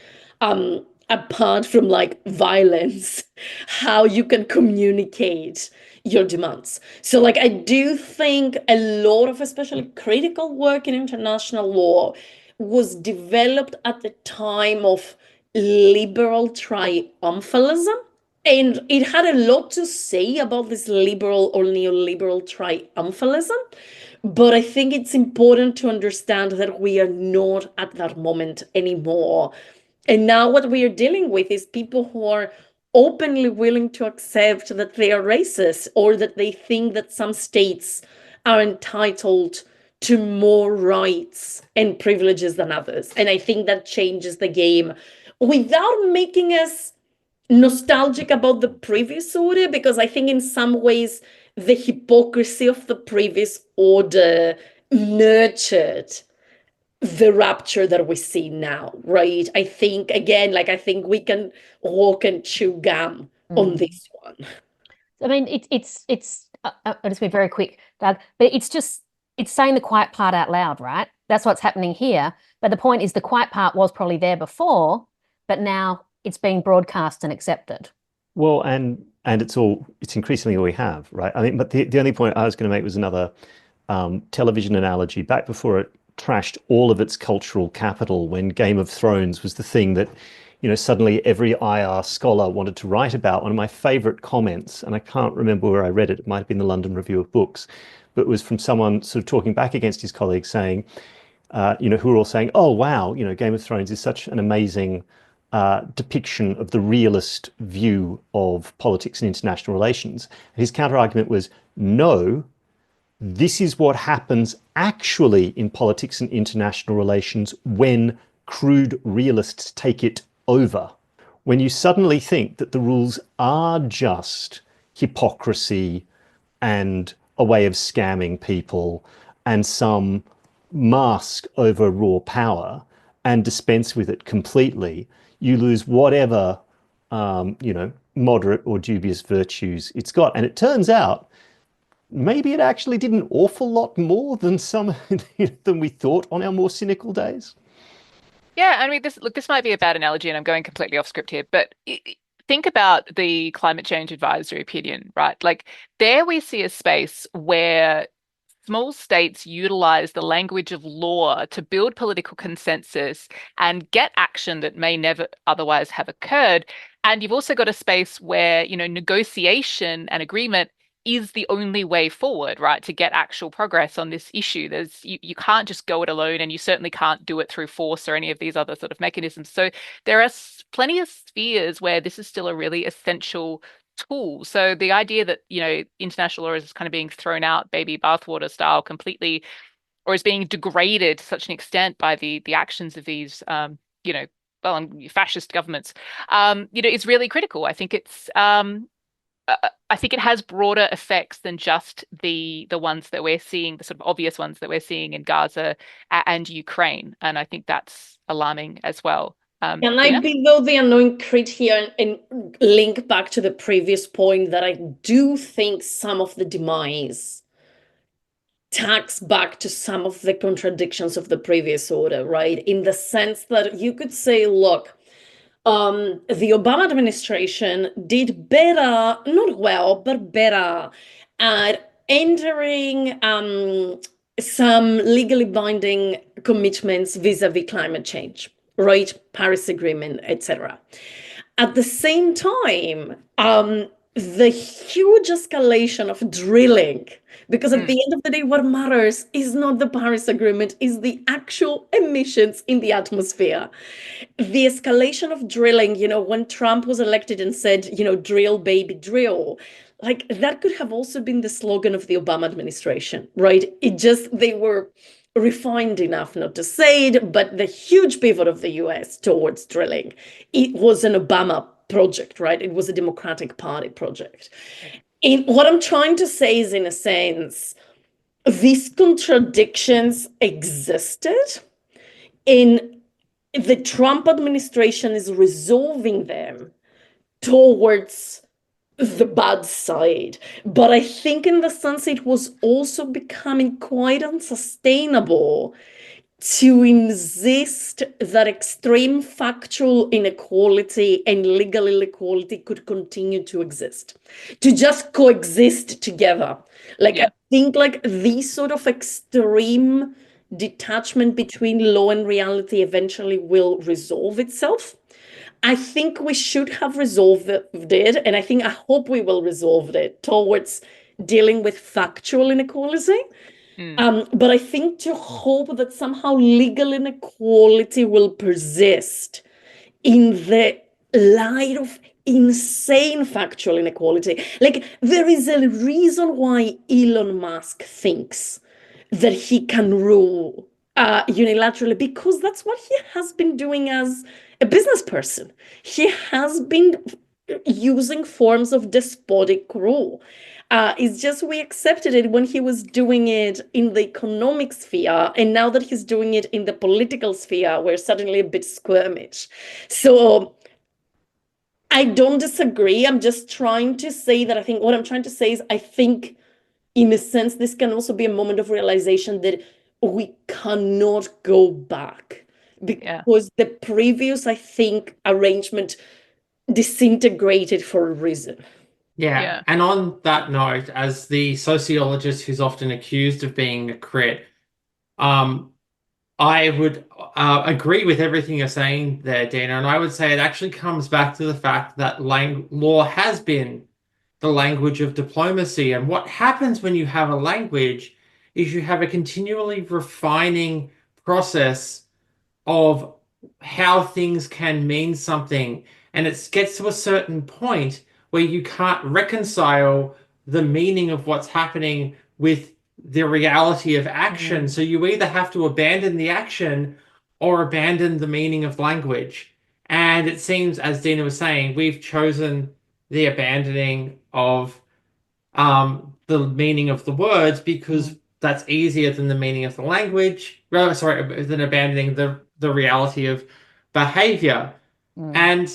apart from like violence, how you can communicate your demands. So like I do think a lot of especially critical work in international law was developed at the time of liberal triumphalism. And it had a lot to say about this liberal or neoliberal triumphalism. But I think it's important to understand that we are not at that moment anymore. And now what we are dealing with is people who are openly willing to accept that they are racist or that they think that some states are entitled to more rights and privileges than others. And I think that changes the game without making us nostalgic about the previous order, because I think in some ways the hypocrisy of the previous order nurtured the rapture that we see now, right? I think, again, like I think we can walk and chew gum on this one. I mean, it's I'll just be very quick, Doug, but it's saying the quiet part out loud, right? That's what's happening here. But the point is the quiet part was probably there before, but now it's being broadcast and accepted. Well, and it's increasingly all we have, right? I mean, but the only point I was going to make was another television analogy back before it trashed all of its cultural capital, when Game of Thrones was the thing that, suddenly every IR scholar wanted to write about. One of my favorite comments, and I can't remember where I read it, it might have been the London Review of Books, but it was from someone sort of talking back against his colleagues saying, who were all saying, oh, wow, Game of Thrones is such an amazing depiction of the realist view of politics and international relations. And his counter-argument was, no, this is what happens actually in politics and international relations when crude realists take it over. When you suddenly think that the rules are just hypocrisy and a way of scamming people and some mask over raw power and dispense with it completely, you lose whatever, moderate or dubious virtues it's got. And it turns out maybe it actually did an awful lot more than than we thought on our more cynical days. Yeah, I mean, this might be a bad analogy, and I'm going completely off script here, but think about the climate change advisory opinion, right? Like there we see a space where small states utilize the language of law to build political consensus and get action that may never otherwise have occurred. And you've also got a space where, negotiation and agreement is the only way forward, right, to get actual progress on this issue. You can't just go it alone, and you certainly can't do it through force or any of these other sort of mechanisms. So there are plenty of spheres where this is still a really essential tool. So the idea that, international law is kind of being thrown out baby bathwater style completely, or is being degraded to such an extent by the actions of these, fascist governments, is really critical. I think it has broader effects than just the ones that we're seeing, the sort of obvious ones that we're seeing in Gaza and Ukraine. And I think that's alarming as well. Can I be, though, the annoying crit here and link back to the previous point that I do think some of the demise tacks back to some of the contradictions of the previous order, right? In the sense that you could say, look, the Obama administration did better, not well, but better at entering some legally binding commitments vis-a-vis climate change, right? Paris Agreement, etc. At the same time, the huge escalation of drilling, because at the end of the day, what matters is not the Paris Agreement, is the actual emissions in the atmosphere. The escalation of drilling, when Trump was elected and said, drill, baby, drill, like that could have also been the slogan of the Obama administration, right? They were refined enough not to say it, but the huge pivot of the US towards drilling, it was an Obama project, right? It was a Democratic Party project. And what I'm trying to say is, in a sense, these contradictions existed, and the Trump administration is resolving them towards the bad side. But I think in the sense it was also becoming quite unsustainable to insist that extreme factual inequality and legal inequality could continue to exist, to just coexist together. Like, I think like these sort of extreme detachment between law and reality eventually will resolve itself. I think we should have resolved it, and I hope we will resolve it towards dealing with factual inequality. But I think to hope that somehow legal inequality will persist in the light of insane factual inequality. Like, there is a reason why Elon Musk thinks that he can rule unilaterally, because that's what he has been doing as a business person. He has been using forms of despotic rule. It's just we accepted it when he was doing it in the economic sphere, and now that he's doing it in the political sphere, we're suddenly a bit squirmish. So I don't disagree. I'm just trying to say that I think in a sense, this can also be a moment of realization that we cannot go back, because the previous, I think, arrangement disintegrated for a reason. Yeah. And on that note, as the sociologist who's often accused of being a crit, I would agree with everything you're saying there, Dina, and I would say it actually comes back to the fact that law has been the language of diplomacy. And what happens when you have a language is you have a continually refining process of how things can mean something. And it gets to a certain point where you can't reconcile the meaning of what's happening with the reality of action. So you either have to abandon the action or abandon the meaning of language. And it seems, as Dina was saying, we've chosen the abandoning of the meaning of the words because that's easier than the meaning of the language. Than abandoning the reality of behavior. And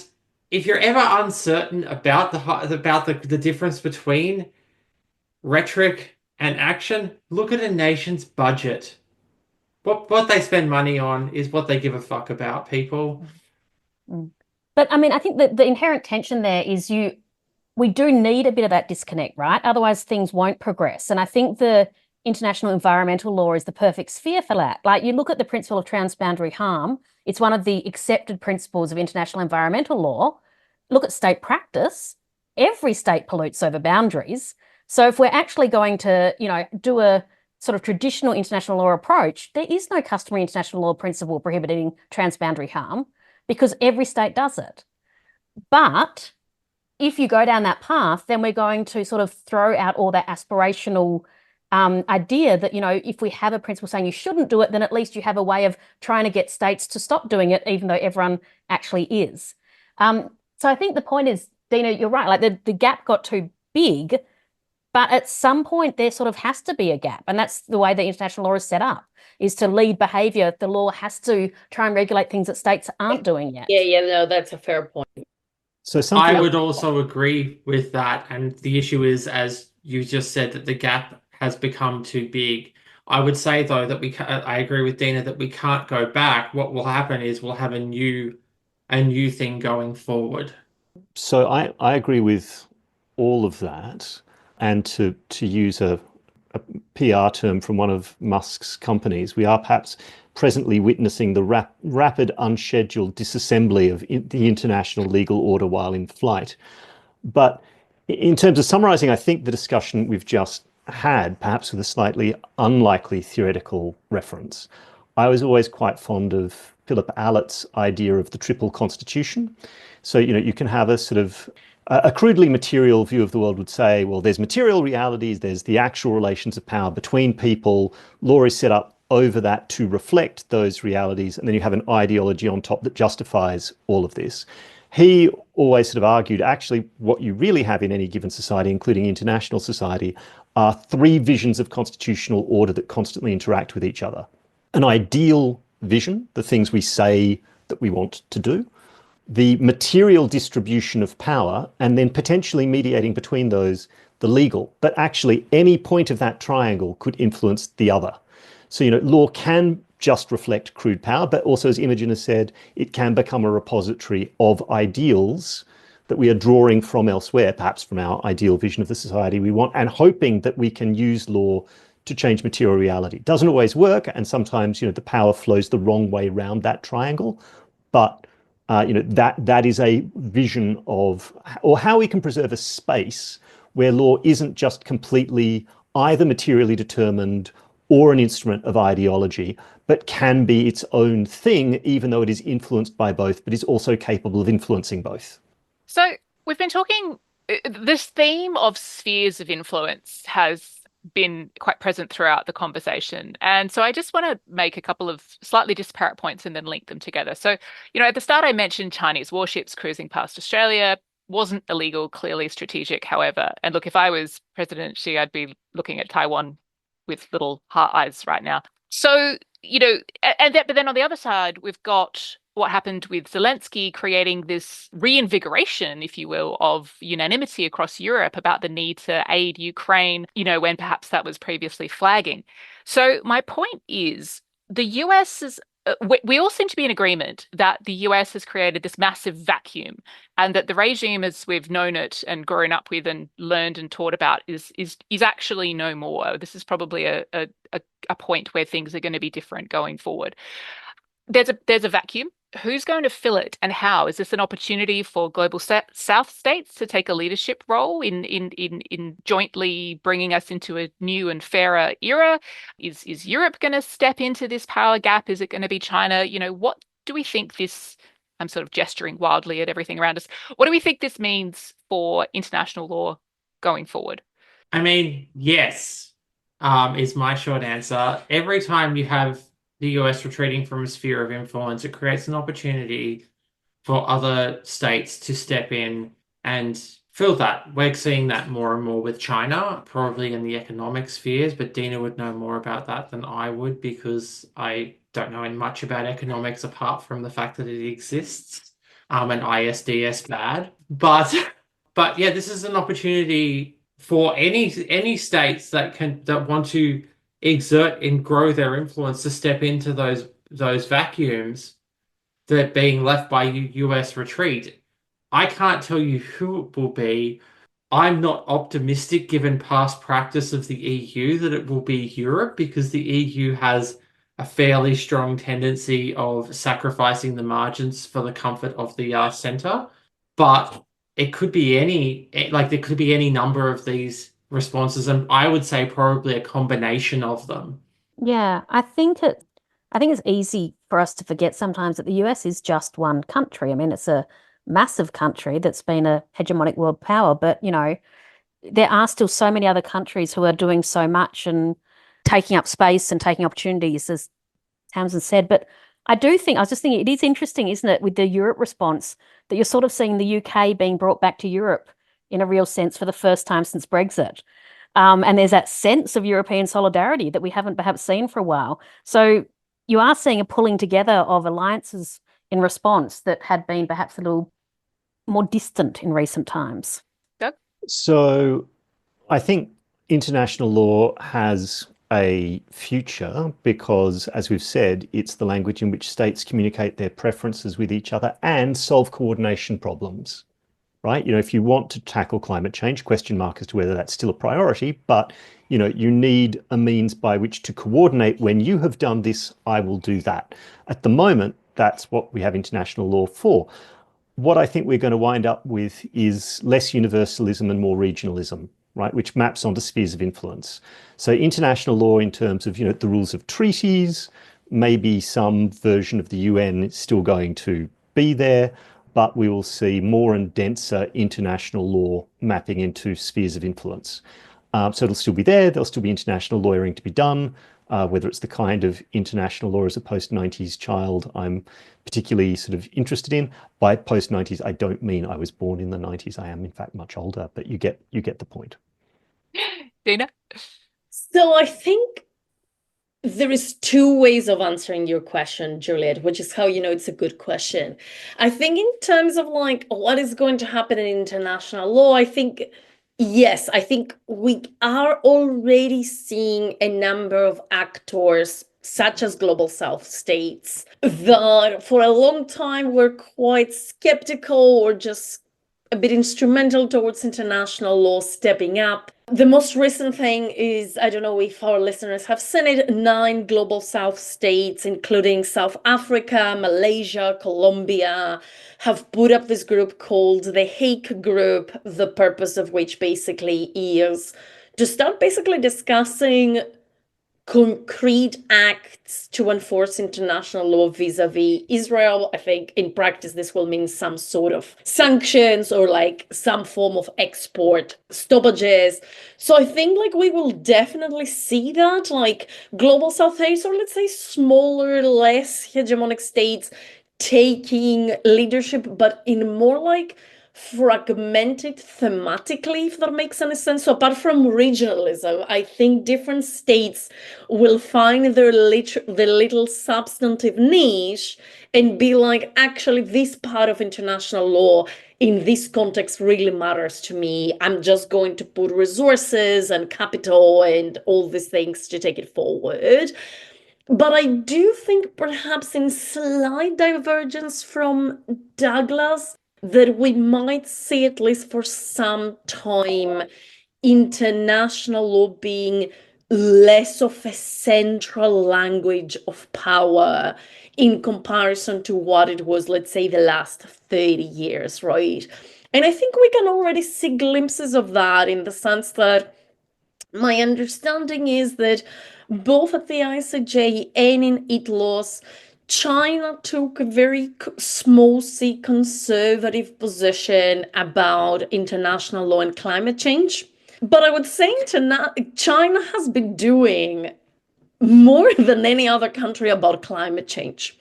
if you're ever uncertain about the difference between rhetoric and action, look at a nation's budget. What they spend money on is what they give a fuck about, people. But I mean, I think that the inherent tension there is we do need a bit of that disconnect, right? Otherwise, things won't progress. And I think the international environmental law is the perfect sphere for that. Like, you look at the principle of transboundary harm, it's one of the accepted principles of international environmental law. Look at state practice. Every state pollutes over boundaries. So if we're actually going to, do a sort of traditional international law approach, there is no customary international law principle prohibiting transboundary harm because every state does it. But if you go down that path, then we're going to sort of throw out all that aspirational idea that, if we have a principle saying you shouldn't do it, then at least you have a way of trying to get states to stop doing it, even though everyone actually is. So I think the point is, Dina, you're right, like the gap got too big, but at some point there sort of has to be a gap. And that's the way the international law is set up, is to lead behavior. The law has to try and regulate things that states aren't doing yet. Yeah, no, that's a fair point. So I would also agree with that. And the issue is, as you just said, that the gap has become too big. I would say, though, that I agree with Dina that we can't go back. What will happen is we'll have a new thing going forward. So I agree with all of that. And to use a PR term from one of Musk's companies, we are perhaps presently witnessing the rapid, unscheduled disassembly of the international legal order while in flight. But in terms of summarizing, I think the discussion we've just had, perhaps with a slightly unlikely theoretical reference, I was always quite fond of Philip Allett's idea of the triple constitution. So, you can have a sort of a crudely material view of the world would say, well, there's material realities, there's the actual relations of power between people, law is set up over that to reflect those realities, and then you have an ideology on top that justifies all of this. He always sort of argued, actually, what you really have in any given society, including international society, are three visions of constitutional order that constantly interact with each other. An ideal vision, the things we say that we want to do, the material distribution of power, and then potentially mediating between those, the legal. But actually, any point of that triangle could influence the other. So, law can just reflect crude power, but also, as Imogen has said, it can become a repository of ideals that we are drawing from elsewhere, perhaps from our ideal vision of the society we want, and hoping that we can use law to change material reality. It doesn't always work, and sometimes, the power flows the wrong way around that triangle. But that is a vision of, or how we can preserve a space where law isn't just completely either materially determined or an instrument of ideology, but can be its own thing, even though it is influenced by both, but is also capable of influencing both. So we've been talking, this theme of spheres of influence has been quite present throughout the conversation. And so I just want to make a couple of slightly disparate points and then link them together. So, at the start I mentioned Chinese warships cruising past Australia. Wasn't illegal, clearly strategic, however. And look, if I was President Xi, I'd be looking at Taiwan with little heart eyes right now. So, but then on the other side, we've got what happened with Zelensky creating this reinvigoration, if you will, of unanimity across Europe about the need to aid Ukraine, when perhaps that was previously flagging. So my point is the US is, we all seem to be in agreement that the US has created this massive vacuum, and that the regime as we've known it and grown up with and learned and taught about is actually no more. This is probably a point where things are going to be different going forward. There's a vacuum. Who's going to fill it, and how? Is this an opportunity for global South states to take a leadership role in jointly bringing us into a new and fairer era? Is Europe going to step into this power gap? Is it going to be China? What do we think this? I'm sort of gesturing wildly at everything around us. What do we think this means for international law going forward? I mean, yes, is my short answer. Every time you have the US retreating from a sphere of influence, it creates an opportunity for other states to step in and fill that. We're seeing that more and more with China, probably in the economic spheres, but Dina would know more about that than I would, because I don't know much about economics apart from the fact that it exists. and ISDS bad. But yeah, this is an opportunity for any states that want to exert and grow their influence to step into those vacuums that are being left by US retreat. I can't tell you who it will be. I'm not optimistic, given past practice of the EU, that it will be Europe, because the EU has a fairly strong tendency of sacrificing the margins for the comfort of the centre. But it could be there could be any number of these responses, and I would say probably a combination of them. Yeah, I think it's easy for us to forget sometimes that the US is just one country. I mean, it's a massive country that's been a hegemonic world power, but there are still so many other countries who are doing so much and taking up space and taking opportunities, as Tamsin said. But I was just thinking, it is interesting, isn't it, with the Europe response, that you're sort of seeing the UK being brought back to Europe in a real sense for the first time since Brexit. And there's that sense of European solidarity that we haven't perhaps seen for a while. So you are seeing a pulling together of alliances in response that had been perhaps a little more distant in recent times. So I think international law has a future because, as we've said, it's the language in which states communicate their preferences with each other and solve coordination problems, right? If you want to tackle climate change, question mark as to whether that's still a priority, but you need a means by which to coordinate. When you have done this, I will do that. At the moment, that's what we have international law for. What I think we're going to wind up with is less universalism and more regionalism, right, which maps onto spheres of influence. So international law in terms of, the rules of treaties, maybe some version of the UN is still going to be there, but we will see more and denser international law mapping into spheres of influence. So it'll still be there. There'll still be international lawyering to be done, whether it's the kind of international law as a post-90s child I'm particularly sort of interested in. By post-90s, I don't mean I was born in the 90s. I am, in fact, much older, but you get the point. Ntina? So I think there is two ways of answering your question, Juliette, which is how it's a good question. I think in terms of what is going to happen in international law, I think, yes, I think we are already seeing a number of actors, such as global South states, that for a long time were quite skeptical or just a bit instrumental towards international law stepping up. The most recent thing is, I don't know if our listeners have seen it, 9 global South states, including South Africa, Malaysia, Colombia, have put up this group called the Hague Group, the purpose of which basically is to start basically discussing concrete acts to enforce international law vis-a-vis Israel. I think in practice this will mean some sort of sanctions or some form of export stoppages. So I think we will definitely see that global South states, or let's say smaller, less hegemonic states, taking leadership, but in more fragmented thematically, if that makes any sense. So apart from regionalism, I think different states will find their the little substantive niche and be actually, this part of international law in this context really matters to me. I'm just going to put resources and capital and all these things to take it forward. But I do think, perhaps in slight divergence from Douglas, that we might see, at least for some time, international law being less of a central language of power in comparison to what it was, let's say, the last 30 years, right? And I think we can already see glimpses of that, in the sense that my understanding is that both at the ICJ and in ITLOS, China took a very small c conservative position about international law and climate change. But I would say China has been doing more than any other country about climate change,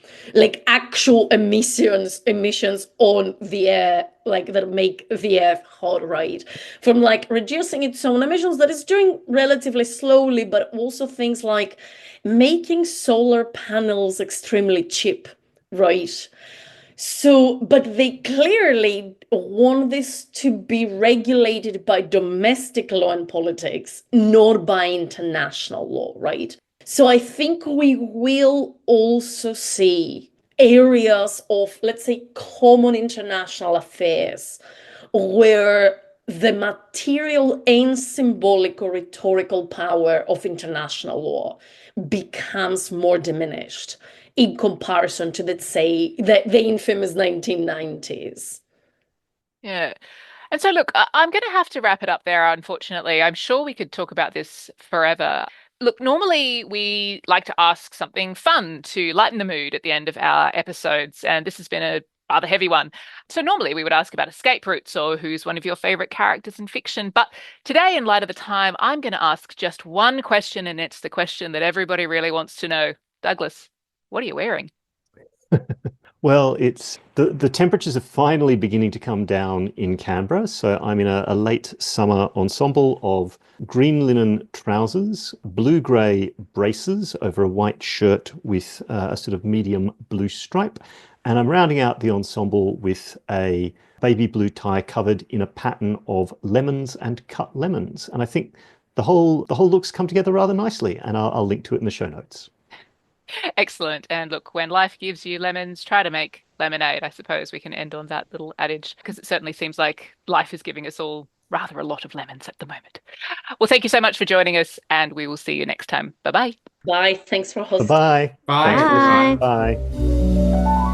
actual emissions on the air, that make the earth hot, right? From reducing its own emissions, that is doing relatively slowly, but also things making solar panels extremely cheap, right? So, but they clearly want this to be regulated by domestic law and politics, not by international law, right? So I think we will also see areas of, let's say, common international affairs where the material and symbolic or rhetorical power of international law becomes more diminished in comparison to, let's say, the infamous 1990s. Yeah. And so, look, I'm going to have to wrap it up there, unfortunately. I'm sure we could talk about this forever. Look, normally we like to ask something fun to lighten the mood at the end of our episodes, and this has been a rather heavy one. So normally we would ask about escape routes or who's one of your favorite characters in fiction. But today, in light of the time, I'm going to ask just one question, and it's the question that everybody really wants to know. Douglas, what are you wearing? Well, it's the temperatures are finally beginning to come down in Canberra. So I'm in a late summer ensemble of green linen trousers, blue-grey braces over a white shirt with a sort of medium blue stripe. And I'm rounding out the ensemble with a baby blue tie covered in a pattern of lemons and cut lemons. And I think the whole look's come together rather nicely, and I'll link to it in the show notes. Excellent. And look, when life gives you lemons, try to make lemonade. I suppose we can end on that little adage, because it certainly seems like life is giving us all rather a lot of lemons at the moment. Well, thank you so much for joining us, and we will see you next time. Bye-bye. Bye. Thanks for hosting. Bye-bye. Bye, Thanks for everyone. listening. Bye.